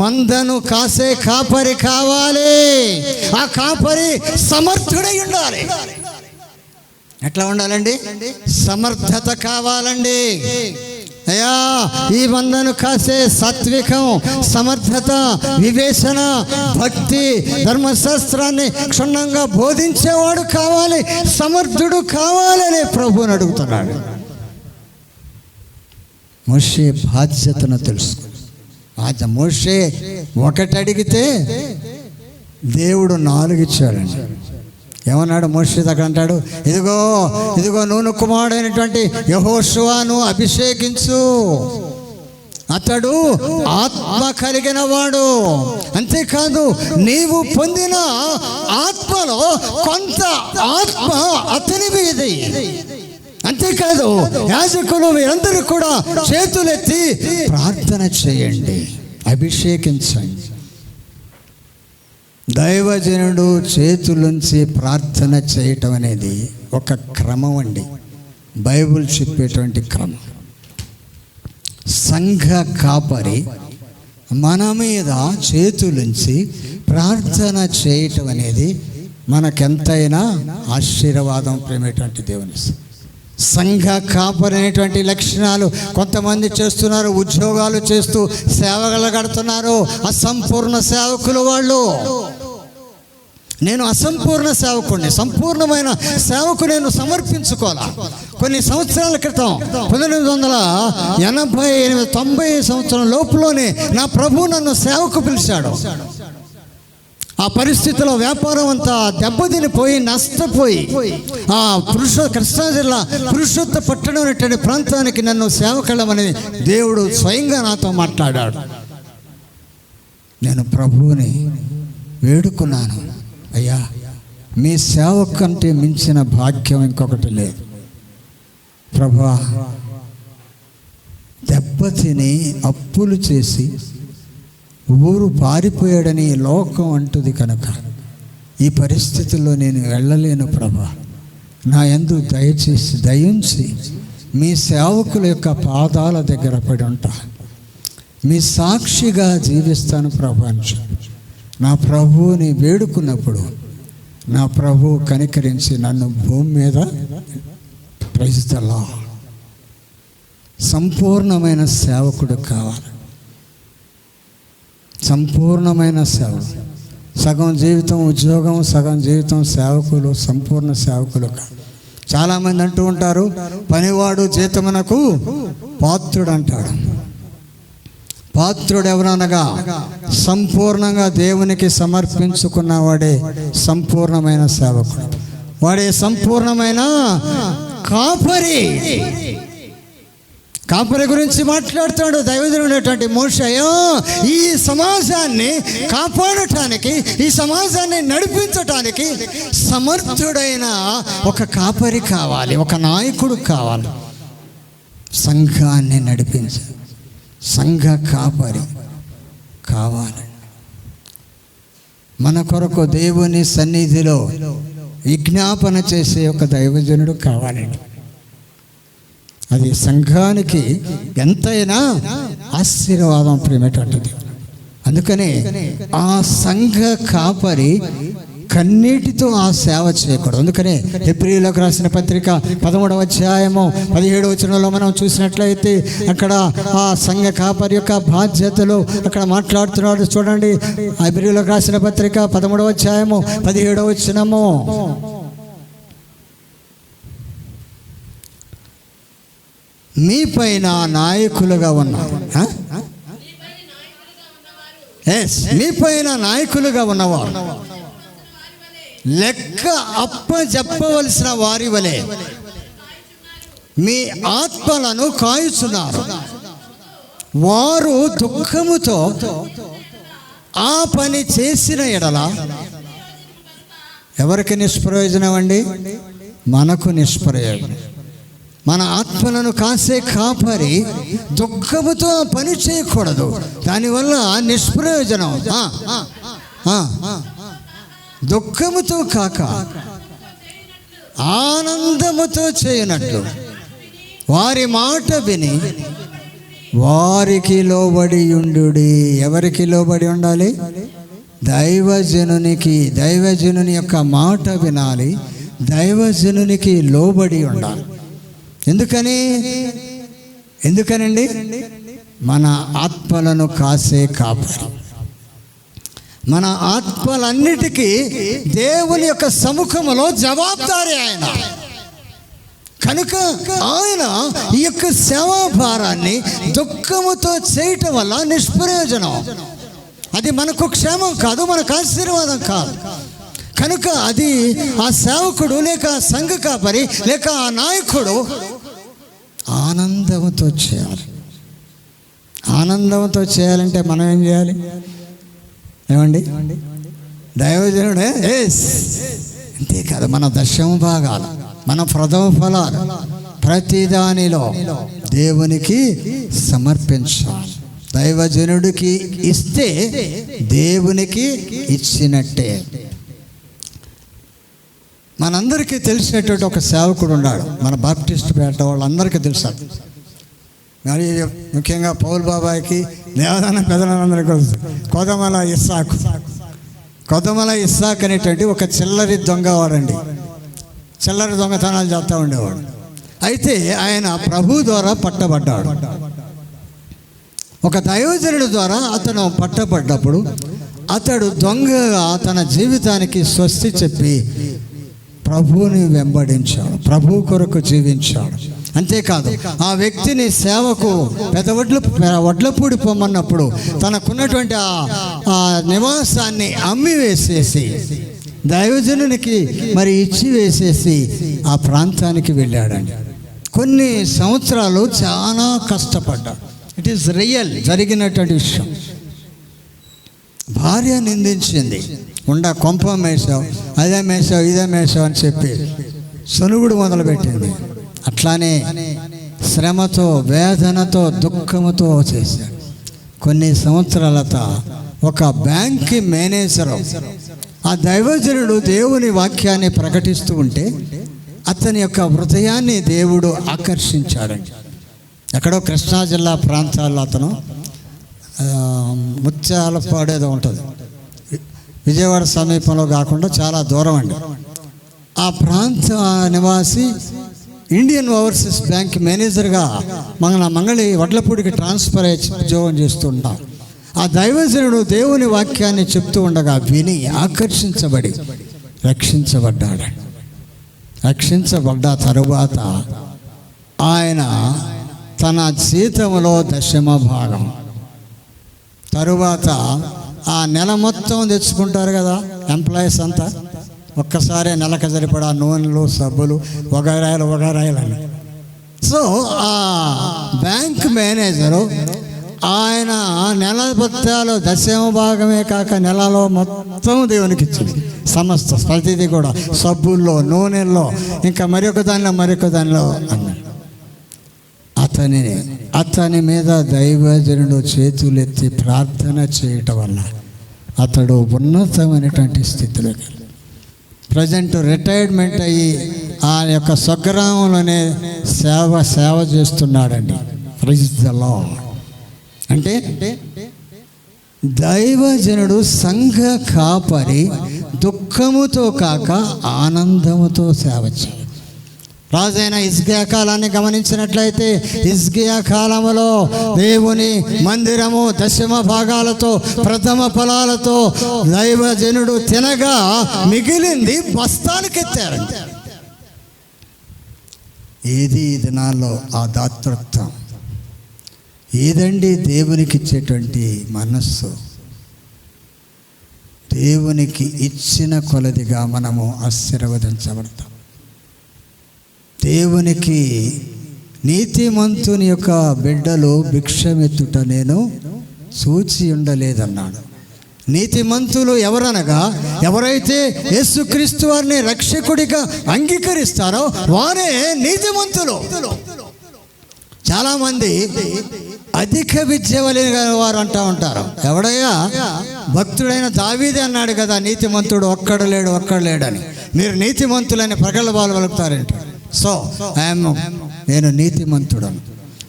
మందను కాసే కాపరి కావాలి. ఆ కాపరి సమర్థుడై ఉండాలి. ఎట్లా ఉండాలండి? సమర్థత కావాలండి. అయ్యా, ఈ మందను కాసే సాత్వికం, సమర్థత, వివేచన, భక్తి, ధర్మశాస్త్రాన్ని క్షుణ్ణంగా బోధించేవాడు కావాలి, సమర్థుడు కావాలని ప్రభువుని అడుగుతున్నాడు. మోషే బాధ్యతను తెలుసుకో. మోషే ఒకటి అడిగితే దేవుడు 4 ఇచ్చాడండి. ఏమన్నాడు మోషే దగ్గర? అంటాడు, ఇదిగో నూను కుమారుడైనటువంటి యెహోషువను అభిషేకించు, అతడు ఆత్మ కలిగిన వాడు. అంతేకాదు, నీవు పొందిన ఆత్మలో కొంత ఆత్మ అతని మీద. అంతేకాదు, యాజకులు మీరందరూ కూడా చేతులెత్తి ప్రార్థన చేయండి, అభిషేకించండి. దైవజనుడు చేతులుంచి ప్రార్థన చేయటం అనేది ఒక క్రమం అండి. బైబిల్ చెప్పేటువంటి క్రమం. సంఘ కాపరి మన మీద చేతులుంచి ప్రార్థన చేయటం అనేది మనకెంతైనా ఆశీర్వాదం. ప్రేమేటువంటి దేవుని సంఘ కాపరి అనేటువంటి లక్షణాలు కొంతమంది చేస్తున్నారు. ఉద్యోగాలు చేస్తూ సేవలు కడుతున్నారు. అసంపూర్ణ సేవకులు వాళ్ళు. నేను అసంపూర్ణ సేవకుడిని. సంపూర్ణమైన సేవకు నేను సమర్పించుకోవాలా. కొన్ని సంవత్సరాల క్రితం 1988-90 సంవత్సరం లోపులోనే నా ప్రభు నన్ను సేవకు పిలిచాడు. ఆ పరిస్థితిలో వ్యాపారం అంతా దెబ్బతినిపోయి నష్టపోయి కృష్ణా జిల్లా పురుషోత్త పట్టణం అనేటువంటి ప్రాంతానికి నన్ను సేవకెళ్ళమని దేవుడు స్వయంగా నాతో మాట్లాడాడు. నేను ప్రభువుని వేడుకున్నాను, అయ్యా మీ సేవ కంటే మించిన భాగ్యం ఇంకొకటి లేదు ప్రభువా. దెబ్బతిని అప్పులు చేసి ఊరు పారిపోయాడని లోకం అంటుంది కనుక ఈ పరిస్థితుల్లో నేను వెళ్ళలేను ప్రభా. నా యందు దయచేసి దయించి మీ సేవకుల యొక్క పాదాల దగ్గర పడి ఉంటా, మీ సాక్షిగా జీవిస్తాను ప్రభా అని నా ప్రభువుని వేడుకున్నప్పుడు నా ప్రభువు కనికరించి నన్ను భూమి మీద ప్రైజ్ ది లార్డ్ సంపూర్ణమైన సేవకుడు కావాలి. సంపూర్ణమైన సేవ. సగం జీవితం ఉద్యోగం, సగం జీవితం సేవకులు, సంపూర్ణ సేవకులు కాదు. చాలామంది అంటూ ఉంటారు, పనివాడు జీతమునకు పాత్రుడు అంటాడు. పాత్రుడు ఎవరనగా సంపూర్ణంగా దేవునికి సమర్పించుకున్నవాడే సంపూర్ణమైన సేవకుడు. వాడే సంపూర్ణమైన కాపరి. కాపరి గురించి మాట్లాడుతాడు దైవజనుడైనటువంటి మోషే. ఈ సమాజాన్ని కాపాడటానికి, ఈ సమాజాన్ని నడిపించటానికి సమర్థుడైన ఒక కాపరి కావాలి, ఒక నాయకుడు కావాలి. సంఘాన్ని నడిపించే సంఘ కాపరి కావాలి. మన కొరకు దేవుని సన్నిధిలో విజ్ఞాపన చేసే ఒక దైవజనుడు కావాలండి. అది సంఘానికి ఎంతైనా ఆశీర్వాదం ప్రేమటువంటిది. అందుకనే ఆ సంఘ కాపరి కన్నీటితో ఆ సేవ చేయకూడదు. అందుకనే హెబ్రీయులకు రాసిన పత్రిక 13వ అధ్యాయము 17వ వచనంలో మనం చూసినట్లయితే అక్కడ ఆ సంఘ కాపరి యొక్క బాధ్యతలు అక్కడ మాట్లాడుతున్నాడు. చూడండి, హెబ్రీయులకు రాసిన పత్రిక 13వ అధ్యాయము 17వ వచనము. మీ పైన నాయకులుగా ఉన్నారు. మీ పైన నాయకులుగా ఉన్నవారు లెక్క అప్పజెప్పవలసిన వారి వలె మీ ఆత్మలను కాయుచున్నారు. వారు దుఃఖముతో ఆ పని చేసిన ఎడల ఎవరికి నిష్ప్రయోజనం అండి? మనకు నిష్ప్రయోజనం. మన ఆత్మలను కాసే కాపరి దుఃఖముతో పని చేయకూడదు. దానివల్ల నిష్ప్రయోజనం. దుఃఖముతో కాక ఆనందముతో చేయనట్లు వారి మాట విని వారికి లోబడి ఉండుడి. ఎవరికి లోబడి ఉండాలి? దైవజనునికి. దైవజనుని యొక్క మాట వినాలి, దైవజనునికి లోబడి ఉండాలి. ఎందుకనండి? మన ఆత్మలను కాసే కాపరి. మన ఆత్మలన్నిటికీ దేవుని యొక్క సముఖములో జవాబుదారి ఆయన. కనుక ఆయన ఈ యొక్క సేవా భారాన్ని దుఃఖముతో చేయటం వల్ల నిష్ప్రయోజనం. అది మనకు క్షేమం కాదు, మనకు ఆశీర్వాదం కాదు. కనుక అది ఆ సేవకుడు లేక సంఘ కాపరి లేక ఆ నాయకుడు ఆనందంతో చేయాలి. ఆనందంతో చేయాలంటే మనం ఏం చేయాలి? ఏమండి? దైవజనుడే అంతేకాదు, మన దశమ భాగాలు, మన ప్రథమ ఫలాలు ప్రతిదానిలో దేవునికి సమర్పించాలి. దైవజనుడికి ఇస్తే దేవునికి ఇచ్చినట్టే. మనందరికీ తెలిసినటువంటి ఒక సేవకుడు ఉన్నాడు, మన బాప్టిస్ట్ పేట వాళ్ళందరికీ తెలుసు. మరి ముఖ్యంగా పౌల్ బాబాయ్కి, దేవదాన పెదలందరికీ తెలుసు. కొదమల ఇస్సాక్ అనేటువంటి ఒక చిల్లరి దొంగ వాడండి. చిల్లరి దొంగతనాలు చేస్తూ ఉండేవాడు. అయితే ఆయన ప్రభు ద్వారా పట్టబడ్డాడు. ఒక దైవజనుడి ద్వారా అతను పట్టబడ్డప్పుడు అతడు దొంగగా తన జీవితానికి స్వస్తి చెప్పి ప్రభువుని వెంబడించాడు, ప్రభు కొరకు జీవించాడు. అంతేకాదు, ఆ వ్యక్తిని సేవకు వడ్లపూడి పొమ్మన్నప్పుడు తనకున్నటువంటి ఆ నివాసాన్ని అమ్మి వేసేసి దైవజనునికి మరి ఇచ్చి వేసేసి ఆ ప్రాంతానికి వెళ్ళాడండి. కొన్ని సంవత్సరాలు చాలా కష్టపడ్డాడు. ఇట్ ఈస్ రియల్, జరిగినటువంటి విషయం. భార్య నిందించింది, కొంప మేసావు, అదే మేసావు, ఇదే మేసావు అని చెప్పి సొనుగుడు మొదలుపెట్టింది. అట్లానే శ్రమతో, వేదనతో, దుఃఖముతో చేశాడు. కొన్ని సంవత్సరాలత ఒక బ్యాంక్ మేనేజరు ఆ దైవజనుడు దేవుని వాక్యాన్ని ప్రకటిస్తూ ఉంటే అతని యొక్క హృదయాన్ని దేవుడు ఆకర్షించాడండి. ఎక్కడో కృష్ణా జిల్లా ప్రాంతాల్లో అతను ముత్యాలపాడు ఏదో ఉంటుంది, విజయవాడ సమీపంలో కాకుండా చాలా దూరం అండి. ఆ ప్రాంత నివాసి ఇండియన్ ఓవర్సీస్ బ్యాంక్ మేనేజర్గా మంగళి వడ్లపూడికి ట్రాన్స్ఫర్ అయ్యి ఉద్యోగం చేస్తుంటాం. ఆ దైవజనుడు దేవుని వాక్యాన్ని చెప్తూ ఉండగా విని ఆకర్షించబడి రక్షించబడ్డాడు. రక్షించబడ్డ తరువాత ఆయన తన జీతంలో 10వ భాగం తరువాత ఆ నెల మొత్తం తెచ్చుకుంటారు కదా ఎంప్లాయీస్ అంతా, ఒక్కసారి నెలకు సరిపడా నూనెలు, సబ్బులు, వగైరాయలు అని. సో ఆ బ్యాంక్ మేనేజరు ఆయన నెల భత్యాలు 10వ భాగమే కాక నెలలో మొత్తం దేవునికి ఇచ్చింది. సమస్త ప్రతిదీ కూడా సబ్బుల్లో, నూనెల్లో, ఇంకా మరొక దానిలో అన్నాడు. అతని మీద దైవజనుడు చేతులెత్తి ప్రార్థన చేయటం వల్ల అతడు ఉన్నతమైనటువంటి స్థితిలోకి ప్రజెంట్ రిటైర్మెంట్ అయ్యి ఆ యొక్క స్వగ్రామంలోనే సేవ చేస్తున్నాడండి. Praise the lord. అంటే దైవజనుడు సంఘ కాపరి దుఃఖముతో కాక ఆనందముతో సేవ చేయాలి. రాజైన హిజ్కియా కాలాన్ని గమనించినట్లయితే హిజ్కియా కాలములో దేవుని మందిరము 10వ భాగాలతో, ప్రథమ ఫలాలతో దైవజనుడు తినగా మిగిలింది బస్తాలకెత్తారండి. ఏది ఈ దినాల్లో ఆ దాతృత్వం, ఏదండి దేవునికి ఇచ్చేటువంటి మనస్సు? దేవునికి ఇచ్చిన కొలదిగా మనము ఆశీర్వదించబడతాం. దేవునికి నీతిమంతుని యొక్క బిడ్డలు భిక్షమెత్తుట నేను చూచి ఉండలేదన్నాడు. నీతిమంతులు ఎవరనగా ఎవరైతే యేసుక్రీస్తు వారిని రక్షకుడిగా అంగీకరిస్తారో వారే నీతిమంతులు. చాలామంది అధిక విద్య కలిగిన వారు అంటూ ఉంటారు. ఎవడయ్యా? భక్తుడైన దావీదే అన్నాడు కదా, నీతిమంతుడు ఒక్కడు లేడని. మీరు నీతిమంతులని ప్రగల్భాలు పలుకుతారంట. సో నేను నీతిమంతుడను.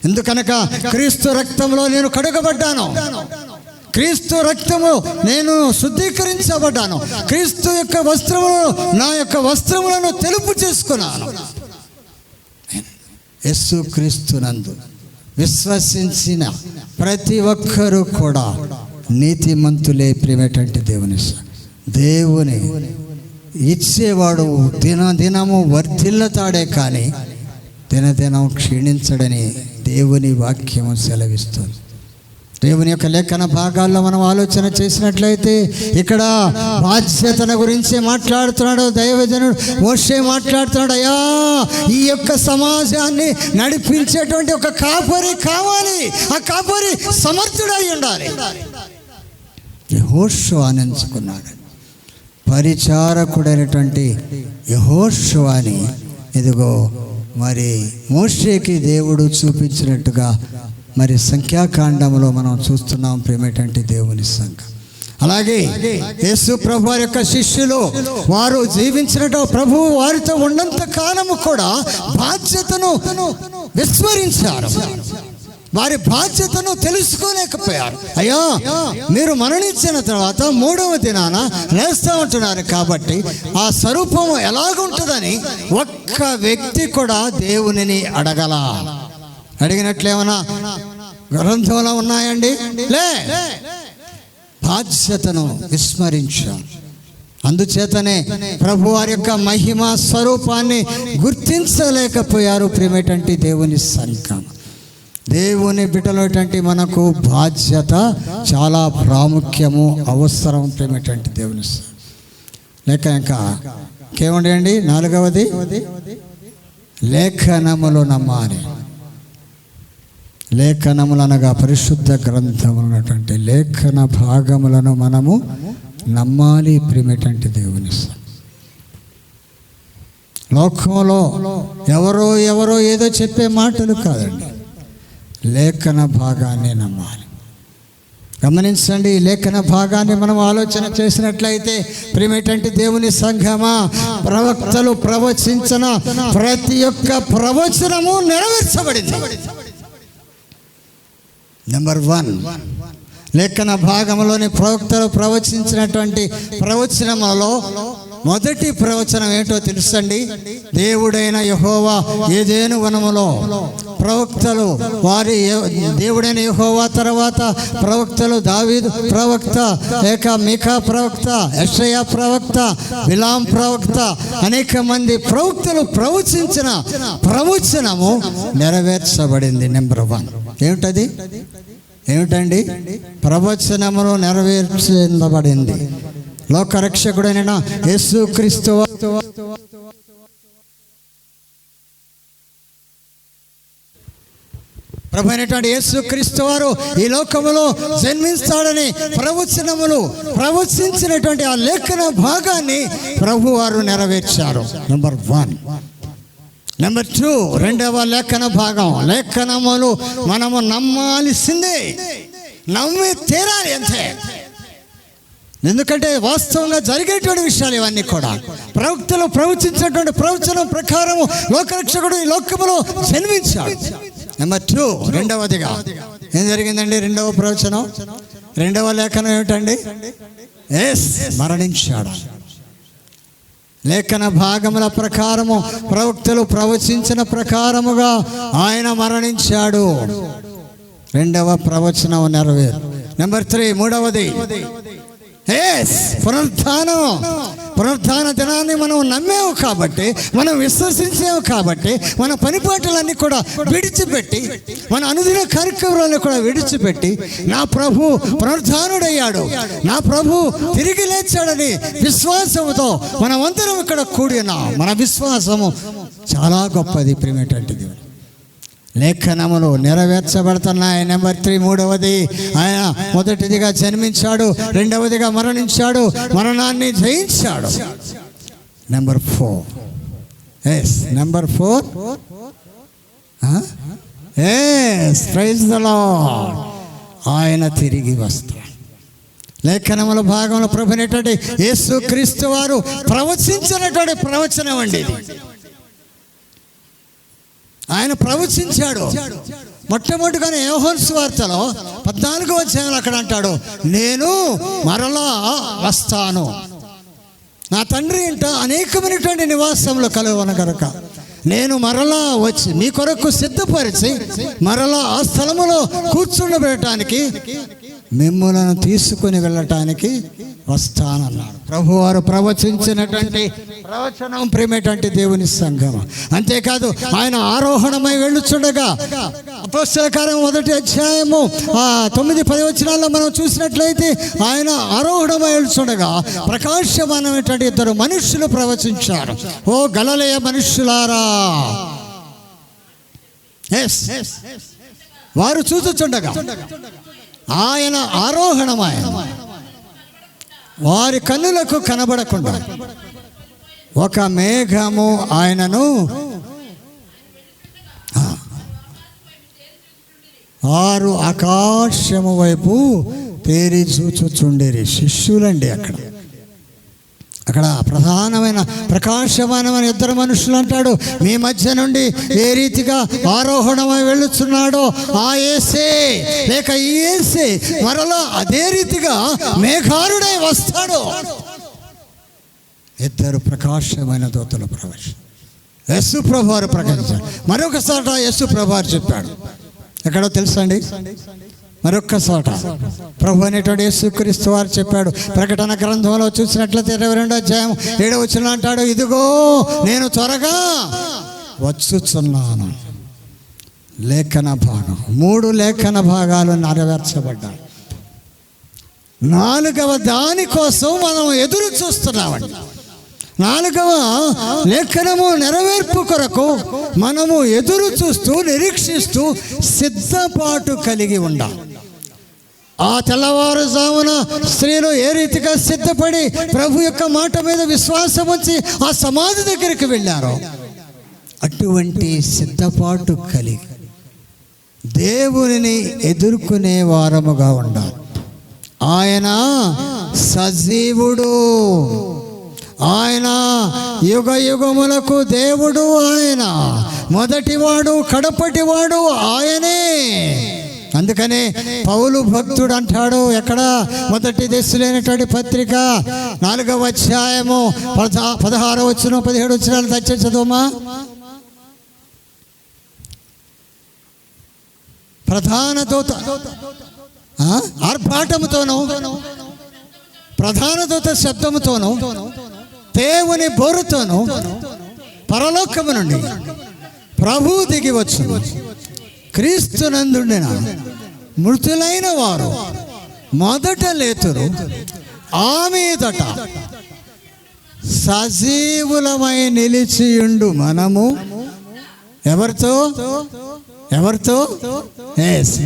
ఎందుకనగా క్రీస్తు రక్తంలో నేను కడుగబడ్డాను, క్రీస్తు రక్తము నేను శుద్ధీకరించబడ్డాను, క్రీస్తు యొక్క వస్త్రములను నా యొక్క వస్త్రములను తెలుపు చేసుకున్నాను. యేసుక్రీస్తునందు విశ్వసించిన ప్రతి ఒక్కరూ కూడా నీతిమంతులే. ప్రియమైనటువంటి దేవుని ఇచ్చేవాడు దినదినము వర్ధిల్లుతాడే కానీ దినదినం క్షీణించడని దేవుని వాక్యము సెలవిస్తుంది. దేవుని యొక్క లేఖన భాగాల్లో మనం ఆలోచన చేసినట్లయితే ఇక్కడ బాధ్యతల గురించి మాట్లాడుతున్నాడు దైవజనుడు. మోషే మాట్లాడుతున్నాడు, అయ్యా ఈ యొక్క సమాజాన్ని నడిపించేటువంటి ఒక కాపరి కావాలి, ఆ కాపరి సమర్థుడై ఉండాలి. యెహోషువను ఎంచుకున్నాడు. పరిచారకుడైనటువంటి యెహోషువని ఇదిగో మరి మోషేకి దేవుడు చూపించినట్టుగా మరి సంఖ్యాకాండంలో మనం చూస్తున్నాం ప్రేమేటంటే దేవుని సంఘం. అలాగే యేసు ప్రభు వారి యొక్క శిష్యులు వారు జీవించినట్టు ప్రభువు వారితో ఉన్నంత కాలము కూడా బాధ్యతను విస్మరించారు. వారి బాధ్యతను తెలుసుకోలేకపోయారు. అయ్యా, మీరు మరణించిన తర్వాత 3వ దినాన లేస్తూ ఉంటున్నారు కాబట్టి ఆ స్వరూపం ఎలాగుంటుందని ఒక్క వ్యక్తి కూడా దేవునిని అడిగినట్లేమన్నా గ్రంథంలో ఉన్నాయండి? లే. బాధ్యతను విస్మరించాం. అందుచేతనే ప్రభు వారి యొక్క మహిమ స్వరూపాన్ని గుర్తించలేకపోయారు. ప్రేమేటంటే దేవుని సంఘం, దేవుని బిడ్డలటువంటి మనకు బాధ్యత చాలా ప్రాముఖ్యము, అవసరం. ప్రేమేటంటే దేవుని లేక ఇంకేమండి అండి 4వది లేఖనములు నమ్మాలి. లేఖనములు అనగా పరిశుద్ధ గ్రంథములు ఉన్నటువంటి లేఖన భాగములను మనము నమ్మాలి. ప్రేమేటంటే దేవుని లోకంలో ఎవరో ఏదో చెప్పే మాటలు కాదండి, లేఖన భాగాన్ని నమ్మాలి. గమనించండి, ఈ లేఖన భాగాన్ని మనం ఆలోచన చేసినట్లయితే ప్రేమేటంటే దేవుని సంఘమా, ప్రవక్తలు ప్రవచించిన ప్రతి ఒక్క ప్రవచనము నెరవేర్చబడింది. నెంబర్ 1, లేఖన భాగంలోని ప్రవక్తలు ప్రవచించినటువంటి ప్రవచనములలో మొదటి ప్రవచనం ఏంటో తెలుసండి? దేవుడైన యెహోవా ఏదెను వనములో ప్రవక్తలు వారి దేవుడైన యెహోవా తర్వాత ప్రవక్తలు దావీదు ప్రవక్త, లేక మీకా ప్రవక్త, యెషయా ప్రవక్త, బిలాం ప్రవక్త, అనేక మంది ప్రవక్తలు ప్రవచించిన ప్రవచనము నెరవేర్చబడింది. నెంబర్ 1 ఏమిటండి? ప్రవచనమును నెరవేర్చబడింది. లోకరక్షకుడైన యేసుక్రీస్తు ప్రభు అయినటువంటి యేసుక్రీస్తు వారు ఈ లోకములో జన్మిస్తాడని ప్రవచించినటువంటి ఆ లేఖన భాగాన్ని ప్రభు వారు నెరవేర్చారు. నెంబర్ 1. నెంబర్ 2, 2వ లేఖన భాగం. లేఖనములు మనము నమ్మాల్సిందే, నమ్మి తీరాలి అంతే. ఎందుకంటే వాస్తవంగా జరిగేటువంటి విషయాలు ఇవన్నీ కూడా ప్రవక్తలు ప్రవచించినటువంటి ప్రవచనం ప్రకారము లోకరక్షకుడు ఈ లోకములో జన్మించాడు. నెంబర్ 2, 2వదిగా ఏం జరిగిందండి? 2వ ప్రవచనం, 2వ లేఖనం ఏమిటండి? మరణించాడు. లేఖన భాగముల ప్రకారము ప్రవక్తలు ప్రవచించిన ప్రకారముగా ఆయన మరణించాడు. 2వ ప్రవచనం నెరవేరు. నెంబర్ 3, 3వది పునరుత్థాన దినాన్ని మనం నమ్మేవు కాబట్టి, మనం విశ్వసించాము కాబట్టి, మన పనిపాటలన్నీ కూడా విడిచిపెట్టి, మన అనుదిన కార్యక్రమాలను కూడా విడిచిపెట్టి, నా ప్రభు పునరుత్థానుడయ్యాడు, నా ప్రభు తిరిగి లేచాడని విశ్వాసముతో మనమందరం ఇక్కడ కూడి ఉన్నాం. మన విశ్వాసము చాలా గొప్పది. ప్రియమైనటువంటిది లేఖనములు నెరవేర్చబడుతున్నాయి. నెంబర్ 3, 3వది ఆయన మొదటిదిగా జన్మించాడు, 2వదిగా మరణించాడు, మరణాన్ని జయించాడు. నెంబర్ 4, ప్రైజ్ ది లార్డ్, ఆయన తిరిగి వస్తాడు. లేఖనముల భాగంలో ప్రభునేటువంటి యేసుక్రీస్తు వారు ప్రవచించినటువంటి ప్రవచనం అండి ఇది. ఆయన ప్రవచించాడు. మొట్టమొదటిగానే యోహాను సువార్తలో 14వ అధ్యాయంలో అక్కడ అంటాడు, నేను మరలా వస్తాను, నా తండ్రి ఇంట అనేకమైనటువంటి నివాసములు కలువను కనుక నేను మరలా వచ్చి మీ కొరకు సిద్ధపరిచి మరలా ఆ స్థలములో కూర్చుండబెట్టడానికి, మిమ్ములను తీసుకుని వెళ్ళటానికి వస్తానన్నాడు. ప్రభువారు ప్రవచించినటువంటి ప్రవచనం ప్రేమేటువంటి దేవుని సంఘం. అంతేకాదు ఆయన ఆరోహణమై వెళ్ళుచుండగా అపోస్తల కార్యం 1వ అధ్యాయము 9-10 వచనాల్లో మనం చూసినట్లయితే ఆయన ఆరోహణమై వెళ్ళుచుండగా ప్రకాశమానమైనటువంటి 2 మనుష్యులు ప్రవచించారు. ఓ గలిలయ మనుష్యులారా, వారు చూచుచుండగా ఆయన ఆరోహణమై వారి కన్నులకు కనబడకుండా ఒక మేఘము ఆయనను వారు ఆకాశము వైపు తేరి చూచుచుండేరి. శిష్యులండి. అక్కడ ప్రధానమైన ప్రకాశమానమైన ఇద్దరు మనుషులు అంటాడు. మీ మధ్య నుండి ఏ రీతిగా ఆరోహణమై వెళ్ళుచున్నాడో ఆ యేసే లేక ఈ యేసే మరలా అదే రీతిగా మేఘారుడై వస్తాడు. ఇద్దరు ప్రకాశమైన దూతలు ప్రవేశం యేసు ప్రభువారు ప్రకటించాడు. మరొకసారి యేసు ప్రభువారు చెప్పాడు. ఎక్కడో తెలుసండి? మరొక్క చోట ప్రభు అనేటువంటి యేసుక్రీస్తు వారు చెప్పాడు. ప్రకటన గ్రంథంలో చూసినట్లయితే 22వ అధ్యాయం 7వ వచనం అంటాడు, ఇదిగో నేను త్వరగా వచ్చుచున్నాను. లేఖన భాగం 3 లేఖన భాగాలు నెరవేర్చబడ్డాయి. 4వ దానికోసం మనం ఎదురు చూస్తున్నామండి. 4వ లేఖనము నెరవేర్పు కొరకు మనము ఎదురు చూస్తూ నిరీక్షిస్తూ సిద్ధపాటు కలిగి ఉండాలి. ఆ తెల్లవారుజామున స్త్రీలు ఏ రీతిగా సిద్ధపడి ప్రభు యొక్క మాట మీద విశ్వాసం ఉంచి ఆ సమాధి దగ్గరికి వెళ్ళారో అటువంటి సిద్ధపాటు కలిగి దేవునిని ఎదుర్కొనే వారముగా ఉండాలి. ఆయన సజీవుడు, ఆయన యుగ యుగములకు దేవుడు, ఆయన మొదటివాడు కడపటివాడు ఆయనే. అందుకనే పౌలు భక్తుడు అంటాడు, ఎక్కడ? మొదటి దశలైనటువంటి పత్రిక 4వ అధ్యాయము 16వ వచనం 17వ వచనాలు దయచేసి చదువుమా. ప్రధాన దూత ఆర్భాటముతోనూ ప్రధాన దూత శబ్దముతోనూ దేవుని బోరుతోనూ పరలోకము నుండి ప్రభు దిగి వచ్చును. క్రీస్తునందుండిన మృతులైన వారు మొదట లేతురు. ఆ మీదట సజీవులమై నిలిచియుండు మనము ఎవరితో?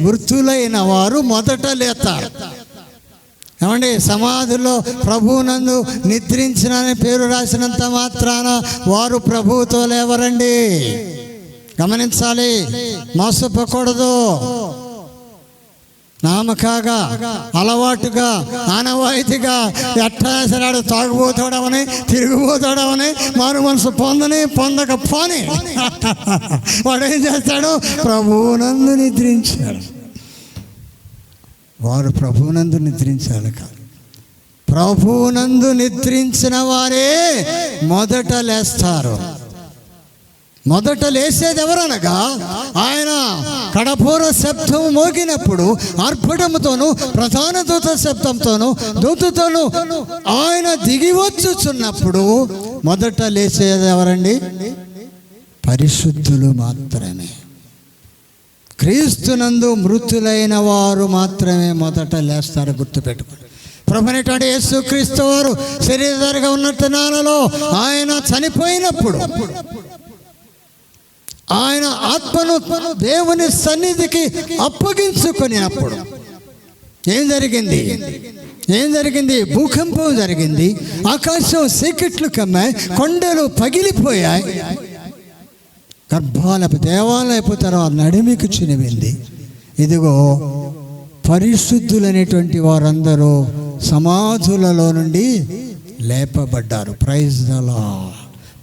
మృతులైన వారు మొదట లేతారు. ఏమండి? సమాధిలో ప్రభువునందు నిద్రించిన పేరు రాసినంత మాత్రాన వారు ప్రభువుతో లేవరండి. గమనించాలి, మోసపోకూడదు. నామకాగా, అలవాటుగా, ఆనవాయితీగా ఎట్టా సరే తాగుపోతాడవని, తిరిగిపోతాడవని, మారు మనసు పొందకపోని వాడు ఏం చేస్తాడు? ప్రభువునందు నిద్రించాడు. వారు ప్రభువునందు నిద్రించాలి కాదు, ప్రభువునందు నిద్రించిన వారే మొదట లేస్తారు. మొదట లేసేది ఎవరనగా ఆయన కడపూర శబ్దం మోగినప్పుడు ఆర్భటముతోనూ ప్రధాన దూత శబ్దంతోనూ దూతతోనూ ఆయన దిగి వచ్చుచున్నప్పుడు మొదట లేసేది ఎవరండి? పరిశుద్ధులు మాత్రమే. క్రీస్తునందు మృతులైన వారు మాత్రమే మొదట లేస్తారు. గుర్తుపెట్టుకోండి. ప్రభువైనటువంటి యేసుక్రీస్తు వారు శరీరధారిగా ఉన్నట్టు నాలలో ఆయన చనిపోయినప్పుడు ఆయన ఆత్మను దేవుని సన్నిధికి అప్పగించుకున్నప్పుడు ఏం జరిగింది? భూకంపం జరిగింది. ఆకాశం చీకట్లు కమ్మాయి, కొండలు పగిలిపోయాయి, గర్భాలపు దేవాలయపు తర్వాత నడిమికి చినివింది. ఇదిగో పరిశుద్ధులైనటువంటి వారందరూ సమాధులలో నుండి లేపబడ్డారు. Praise the lord.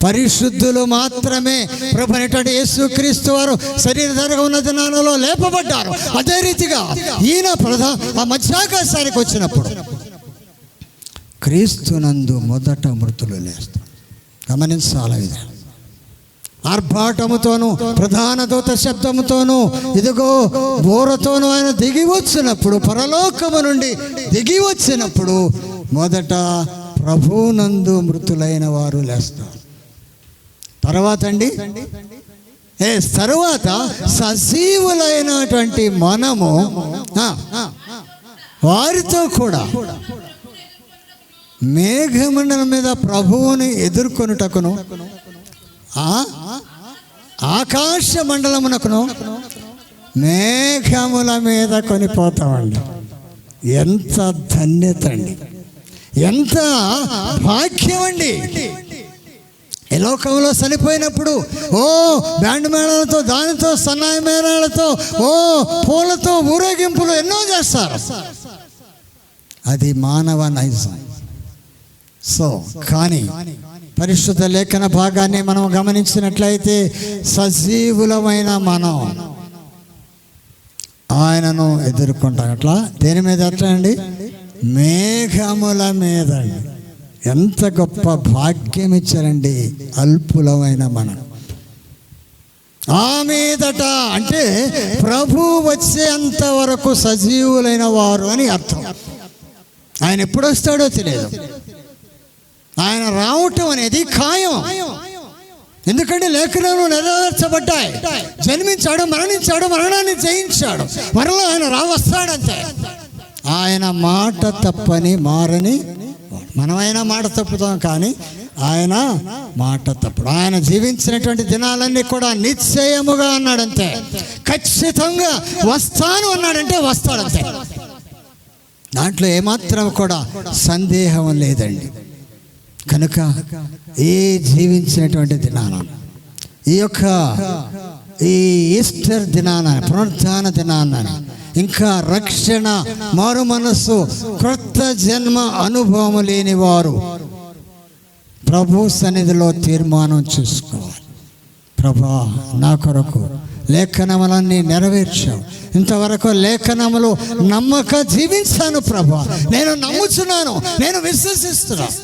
పరిశుద్ధులు మాత్రమే ప్రభువైనటువంటి యేసుక్రీస్తు వారు శరీరధారిగా ఉన్న దినాలలో లేపబడ్డారు. అదే రీతిగా ఈయన ఆ మధ్యాకాశానికి వచ్చినప్పుడు క్రీస్తునందు మొదట మృతులు లేస్తారు. గమనించాలి. ఇది ఆర్భాటముతోనూ ప్రధాన దూత శబ్దముతోనూ ఇదిగో బోరతోనూ ఆయన దిగి వచ్చినప్పుడు, పరలోకము నుండి దిగి వచ్చినప్పుడు మొదట ప్రభువునందు మృతులైన వారు లేస్తారు. తర్వాత సజీవులైనటువంటి మనము వారితో కూడా మేఘమండలం మీద ప్రభువుని ఎదుర్కొనుటకును ఆకాశ మండలమునకును మేఘముల మీద కొనిపోతామండి. ఎంత ధన్యత అండి, ఎంత భాగ్యం అండి, ఈ లోకంలో చనిపోయినప్పుడు బ్యాండ్ మేళాలతో, దానితో, సన్నాయి మేళాలతో, పూలతో ఊరేగింపులు ఎన్నో చేస్తారు. అది మానవ నైజం. కానీ పరిశుద్ధ లేఖన భాగాన్ని మనం గమనించినట్లయితే సజీవులమైన మనం ఆయనను ఎదుర్కొంటాం. అట్లా దేని మీద? అట్లా అండి, మేఘముల మీద అండి. ఎంత గొప్ప భాగ్యం ఇచ్చారండి అల్పులమైన మనం. ఆ మీదట అంటే ప్రభు వచ్చేంత వరకు సజీవులైన వారు అని అర్థం. ఆయన ఎప్పుడు వస్తాడో తెలియదు. ఆయన రావటం అనేది ఖాయం. ఎందుకంటే లేఖనాలు నెరవేర్చబడ్డాయి. జన్మించాడు, మరణించాడు, మరణాన్ని జయించాడు, మరలా ఆయన వస్తాడంతే. ఆయన మాట తప్పని మారని. మనమైనా మాట తప్పుతాం, కానీ ఆయన మాట తప్పుడు. ఆయన జీవించినటువంటి దినాలన్నీ కూడా నిశ్చయముగా అన్నాడంతే. ఖచ్చితంగా వస్తాను అన్నాడంటే వస్తాడంతే. దాంట్లో ఏమాత్రం కూడా సందేహం లేదండి. కనుక ఈ జీవించినటువంటి దినాన, ఈ ఈస్టర్ దినాన, పునరుద్ధాన దినాన, ఇంకా రక్షణ, మారు మనస్సు, క్రొత్త జన్మ అనుభవం లేని వారు ప్రభు సన్నిధిలో తీర్మానం చేసుకోవాలి. ప్రభా, నా కొరకు లేఖనములన్నీ నెరవేర్చావు. ఇంతవరకు లేఖనములు నమ్మక జీవించాను ప్రభా. నేను నమ్ముచున్నాను, నేను విశ్వసిస్తున్నాను,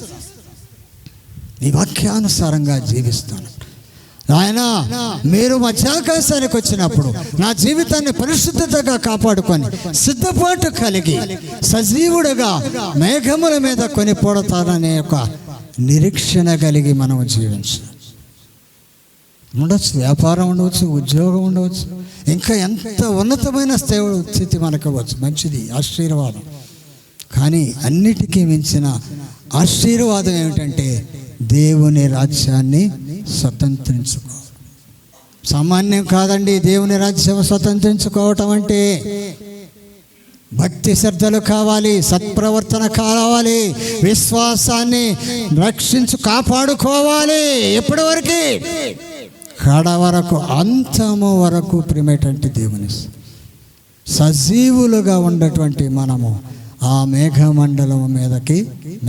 నీ వాక్యానుసారంగా జీవిస్తాను. ఆయన మీరు మధ్యాకాశానికి వచ్చినప్పుడు నా జీవితాన్ని పరిశుద్ధతగా కాపాడుకొని సిద్ధపాటు కలిగి సజీవుడుగా మేఘముల మీద కొనిపోడతాననే ఒక నిరీక్షణ కలిగి మనం జీవించాలి. ఉండొచ్చు, వ్యాపారం ఉండవచ్చు, ఉద్యోగం ఉండవచ్చు, ఇంకా ఎంత ఉన్నతమైన స్థితి మనకు అవ్వచ్చు, మంచిది, ఆశీర్వాదం. కానీ అన్నిటికీ మించిన ఆశీర్వాదం ఏమిటంటే దేవుని రాజ్యాన్ని స్వతంత్రించుకో. సామాన్యం కాదండి దేవుని రాజ్యం స్వతంత్రించుకోవటం అంటే. భక్తి శ్రద్ధలు కావాలి, సత్ప్రవర్తన కావాలి, విశ్వాసాన్ని కాపాడుకోవాలి. ఎప్పటి వరకు? కడ వరకు, అంతము వరకు. ప్రియమైనటువంటి దేవుని సజీవులుగా ఉన్నటువంటి మనము ఆ మేఘమండలం మీదకి,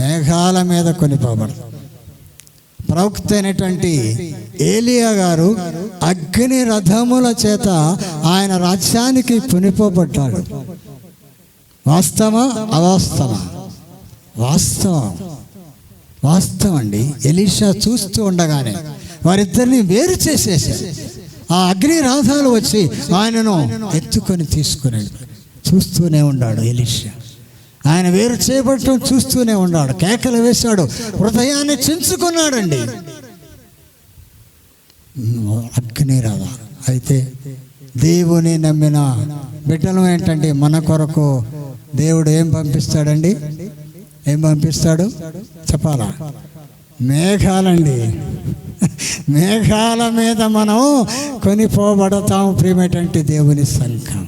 మేఘాల మీద కొనిపోబడతాం. ప్రవక్త అయినటువంటి ఏలియా గారు అగ్ని రథముల చేత ఆయన రాజ్యానికి కొనిపోబడ్డాడు. వాస్తవమా అవాస్తవమా? వాస్తవం అండి. ఎలీషా చూస్తూ ఉండగానే వారిద్దరిని వేరు చేసేసారు. ఆ అగ్ని రథాలు వచ్చి ఆయనను ఎత్తుకొని తీసుకున్నాడు. చూస్తూనే ఉన్నాడు ఎలీషా. ఆయన వేరు చేయబడటం చూస్తూనే ఉన్నాడు. కేకలు వేశాడు, హృదయాన్ని చించుకున్నాడండి. అగ్నిరథ. అయితే దేవుని నమ్మిన బిడ్డలు ఏంటంటే మన కొరకు దేవుడు ఏం పంపిస్తాడండి? ఏం పంపిస్తాడు చెప్పాలా? మేఘాలండి. మేఘాల మీద మనం కొనిపోబడతాం. ప్రియమైనటువంటి దేవుని సంఘం,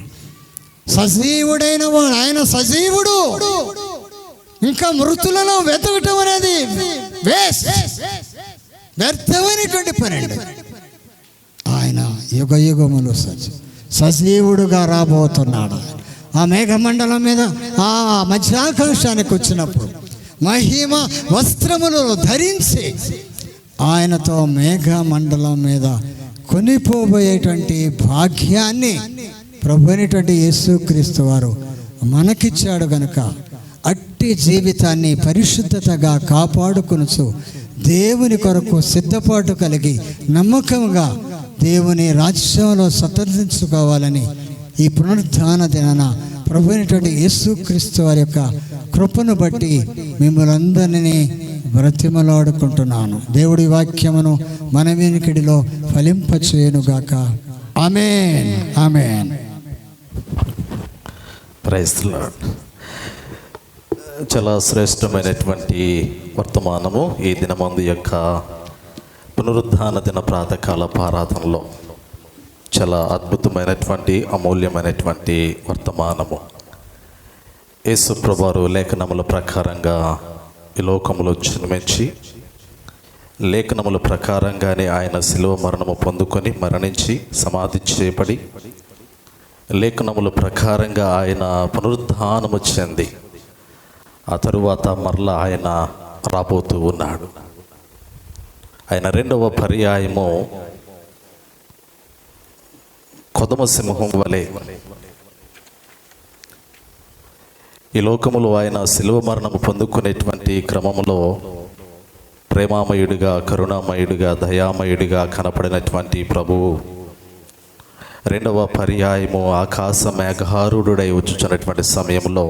సజీవుడైన వాడు ఆయన సజీవుడు. ఇంకా మృతులలో వెతకటం అనేది వ్యర్థమైనటువంటి పని అండి. ఆయన యుగ యుగములు సజీవుడుగా రాబోతున్నాడు. ఆ మేఘమండలం మీద, ఆ మధ్యాకాశానికి వచ్చినప్పుడు మహిమ వస్త్రములు ధరించి ఆయనతో మేఘమండలం మీద కొనిపోబోయేటువంటి భాగ్యాన్ని ప్రభువైనటువంటి యేసుక్రీస్తు వారు మనకిచ్చాడు. గనుక అట్టి జీవితాన్ని పరిశుద్ధతగా కాపాడుకొనుచు దేవుని కొరకు సిద్ధపాటు కలిగి నమ్మకంగా దేవుని రాజ్యంలో స్వతంత్రించుకోవాలని ఈ పునరుద్ధాన దినాన ప్రభువైనటువంటి యేసుక్రీస్తు వారి యొక్క కృపను బట్టి మిమ్మల్ని అందరినీ బ్రతిమలాడుకుంటున్నాను. దేవుడి వాక్యమును మన వినికిడిలో ఫలింపచేయునుగాక. Amen, amen. Praise the lord. చాలా శ్రేష్టమైనటువంటి వర్తమానము ఈ దినమందు యొక్క పునరుద్ధాన దిన ప్రాతకాల ఆరాధనలో చాలా అద్భుతమైనటువంటి అమూల్యమైనటువంటి వర్తమానము. యేసు ప్రభువు లేఖనముల ప్రకారంగా ఈ లోకములో జన్మించి లేఖనముల ప్రకారంగానే ఆయన శిలువ మరణము పొందుకొని మరణించి సమాధి చేయబడి లేఖనముల ప్రకారంగా ఆయన పునరుద్ధానము చెంది ఆ తరువాత మరలా ఆయన రాబోతూ ఉన్నాడు. ఆయన రెండవ పర్యాయము కొదమ సింహం వలె ఈ లోకములో ఆయన శిలువ మరణము పొందుకునేటువంటి క్రమములో ప్రేమామయుడిగా, కరుణామయుడిగా, దయామయుడిగా కనపడినటువంటి ప్రభువు రెండవ పర్యాయము ఆకాశ మేఘారూఢుడై వచ్చుచున్నటువంటి సమయంలో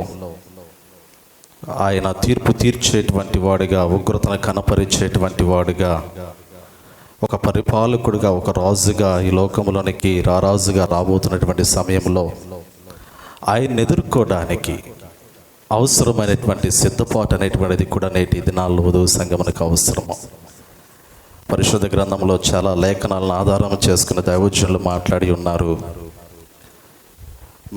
ఆయన తీర్పు తీర్చేటువంటి వాడిగా, ఉగ్రతను కనపరిచేటువంటి వాడిగా, ఒక పరిపాలకుడిగా, ఒక రాజుగా ఈ లోకంలోనికి రారాజుగా రాబోతున్నటువంటి సమయంలో ఆయన్ని ఎదుర్కోవడానికి అవసరమైనటువంటి సిద్ధపాటు అనేటువంటిది కూడా నేటి దినాల్లో వధువు సంఘమునకు అవసరము. పరిశుద్ధ గ్రంథంలో చాలా లేఖనాలను ఆధారం చేసుకున్న దైవజనులు మాట్లాడి ఉన్నారు.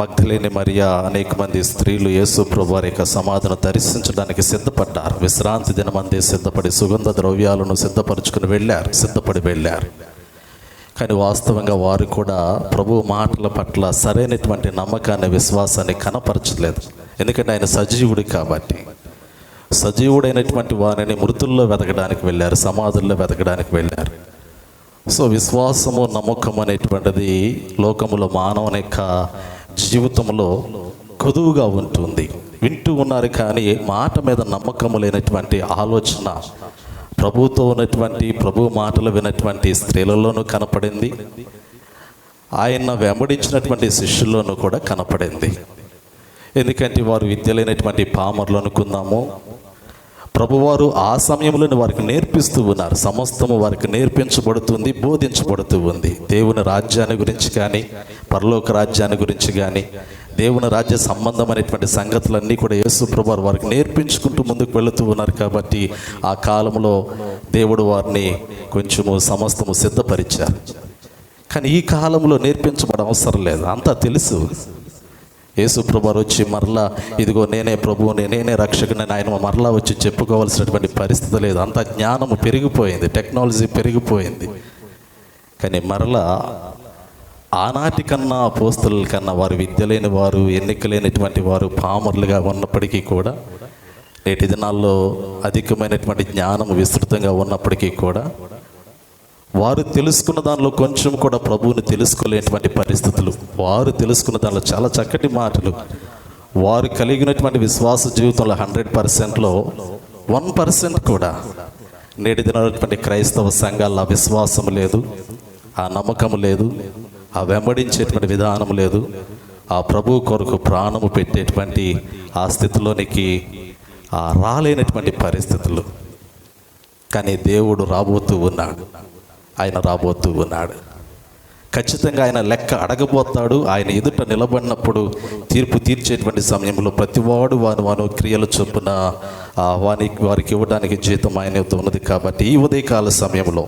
మగ్దలేని మరియా అనేక మంది స్త్రీలు యేసు ప్రభు వారి యొక్క సమాధిని దర్శించడానికి సిద్ధపడ్డారు. విశ్రాంతి దినమందే సిద్ధపడి సుగంధ ద్రవ్యాలను సిద్ధపరచుకుని సిద్ధపడి వెళ్ళారు. కానీ వాస్తవంగా వారు కూడా ప్రభు మాటల పట్ల సరైనటువంటి నమ్మకాన్ని, విశ్వాసాన్ని కనపరచలేదు. ఎందుకంటే ఆయన సజీవుడు కాబట్టి. సజీవుడైనటువంటి వారిని మృతుల్లో వెతకడానికి వెళ్ళారు, సమాధుల్లో వెతకడానికి వెళ్ళారు. సో విశ్వాసము, నమ్మకం అనేటువంటిది లోకములో మానవుని యొక్క జీవితంలో కొదువుగా ఉంటుంది. వింటూ ఉన్నారు కానీ మాట మీద నమ్మకము లేనటువంటి ఆలోచన ప్రభుతో ఉన్నటువంటి, ప్రభు మాటలు వినటువంటి స్త్రీలలోనూ కనపడింది. ఆయన వెంబడించినటువంటి శిష్యుల్లోనూ కూడా కనపడింది. ఎందుకంటే వారు విద్య లేనటువంటి పామరులు అనుకుందాము. ప్రభువారు ఆ సమయంలోనే వారికి నేర్పిస్తూ ఉన్నారు. సమస్తము వారికి నేర్పించబడుతుంది, బోధించబడుతూ ఉంది. దేవుని రాజ్యాన్ని గురించి కానీ, పరలోక రాజ్యాన్ని గురించి కానీ, దేవుని రాజ్య సంబంధమైనటువంటి సంగతులన్నీ కూడా యేసు ప్రభువారు వారికి నేర్పించుకుంటూ ముందుకు వెళుతూ ఉన్నారు. కాబట్టి ఆ కాలంలో దేవుడు వారిని కొంచెము సమస్తము సిద్ధపరిచారు. కానీ ఈ కాలంలో నేర్పించబడ అవసరం లేదు, అంతా తెలుసు. యేసు ప్రభువారు వచ్చి మరలా ఇదిగో నేనే ప్రభువుని, నేనే రక్షకుని ఆయన మరలా వచ్చి చెప్పుకోవాల్సినటువంటి పరిస్థితి లేదు. అంత జ్ఞానము పెరిగిపోయింది, టెక్నాలజీ పెరిగిపోయింది. కానీ మరలా ఆనాటి కన్నా, అపోస్తలుల కన్నా వారు విద్య లేని వారు, ఎన్నిక లేనటువంటి వారు, పామరులుగా ఉన్నప్పటికీ కూడా నేటి దినాల్లో అధికమైనటువంటి జ్ఞానం విస్తృతంగా ఉన్నప్పటికీ కూడా వారు తెలుసుకున్న దానిలో కొంచెం కూడా ప్రభువుని తెలుసుకోలేనటువంటి పరిస్థితులు. వారు తెలుసుకున్న దానిలో చాలా చక్కటి మాటలు. వారు కలిగినటువంటి విశ్వాస జీవితంలో 100%లో 1% కూడా నేటి దినటువంటి క్రైస్తవ సంఘాల్లో ఆ విశ్వాసం లేదు, ఆ నమ్మకం లేదు, ఆ వెంబడించేటువంటి విధానం లేదు, ఆ ప్రభు కొరకు ప్రాణము పెట్టేటువంటి ఆ స్థితిలోనికి రాలేనటువంటి పరిస్థితులు. కానీ దేవుడు రాబోతూ ఉన్నాడు, ఆయన రాబోతూ ఉన్నాడు. ఖచ్చితంగా ఆయన లెక్క అడగబోతాడు. ఆయన ఎదుట నిలబడినప్పుడు తీర్పు తీర్చేటువంటి సమయంలో ప్రతివాడు వాను క్రియలు చొప్పున వారికి ఇవ్వడానికి జీతం ఆయన ఉన్నది. కాబట్టి ఈ ఉదయకాల సమయంలో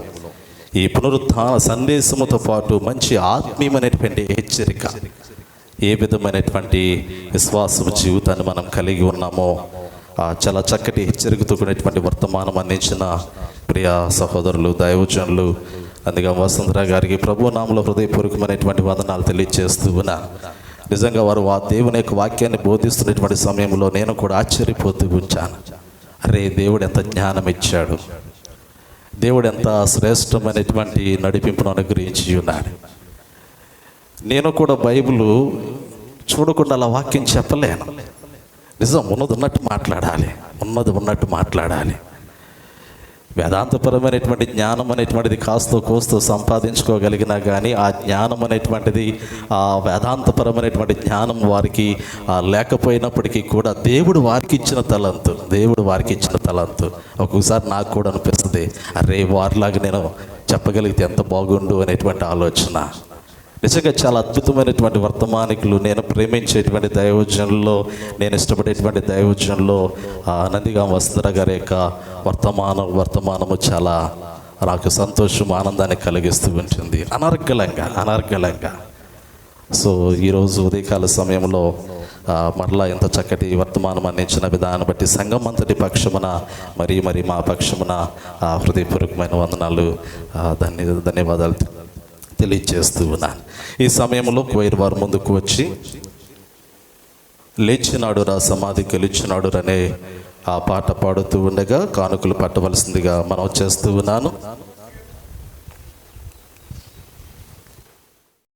ఈ పునరుత్థాన సందేశముతో పాటు మంచి ఆత్మీయమైనటువంటి హెచ్చరిక, ఏ విధమైనటువంటి విశ్వాస జీవితాన్ని మనం కలిగి ఉన్నామో చాలా చక్కటి హెచ్చరికతో కూడినటువంటి వర్తమానం అందించిన ప్రియ సహోదరులు, దైవజనులు, అందుకే వసుంధర గారికి ప్రభు నామములో హృదయపూర్వకమైనటువంటి వందనాలు తెలియజేస్తూ ఉన్నా. నిజంగా వారు దేవుని యొక్క వాక్యాన్ని బోధిస్తున్నటువంటి సమయంలో నేను కూడా ఆశ్చర్యపోతూ ఉంచాను. అరే, దేవుడు ఎంత జ్ఞానం ఇచ్చాడు, దేవుడు ఎంత శ్రేష్టమైనటువంటి నడిపింపును అనుగ్రహించి ఉన్నాడు. నేను కూడా బైబిల్ చూడకుండా అలా వాక్యం చెప్పలేను. నిజం, ఉన్నది ఉన్నట్టు మాట్లాడాలి, ఉన్నది ఉన్నట్టు మాట్లాడాలి. వేదాంతపరమైనటువంటి జ్ఞానం అనేటువంటిది కాస్తో కోస్తో సంపాదించుకోగలిగినా కానీ ఆ జ్ఞానం అనేటువంటిది, ఆ వేదాంతపరమైనటువంటి జ్ఞానం వారికి లేకపోయినప్పటికీ కూడా దేవుడు వారికి ఇచ్చిన తలంతు, దేవుడు వారికి ఇచ్చిన తలంతు. ఒక్కొక్కసారి నాకు కూడా అనిపిస్తుంది, అరే వారిలాగా నేను చెప్పగలిగితే ఎంత బాగుండు అనేటువంటి ఆలోచన. నిజంగా చాలా అద్భుతమైనటువంటి వర్తమానికులు, నేను ప్రేమించేటువంటి దైవజనుల్లో, నేను ఇష్టపడేటువంటి దైవజనుల్లో నందిగామ వసుంధర గారి యొక్క వర్తమానము చాలా నాకు సంతోషం, ఆనందాన్ని కలిగిస్తూ ఉంటుంది, అనర్గళంగా. సో ఈరోజు ఉదయకాల సమయంలో మరలా ఇంత చక్కటి వర్తమానం అందించిన విధానం బట్టి సంఘం అంతటి పక్షమున మరి మా పక్షమున హృదయపూర్వకమైన వందనాలు ధన్యవాదాలు తెలియజేస్తూ ఉన్నాను. ఈ సమయంలో కోయిర్ వారు ముందుకు వచ్చి లేచినాడు రా సమాధి గెలిచినాడు అనే ఆ పాట పాడుతూ ఉండగా కానుకలు పట్టవలసిందిగా మనం చేస్తూ ఉన్నాను.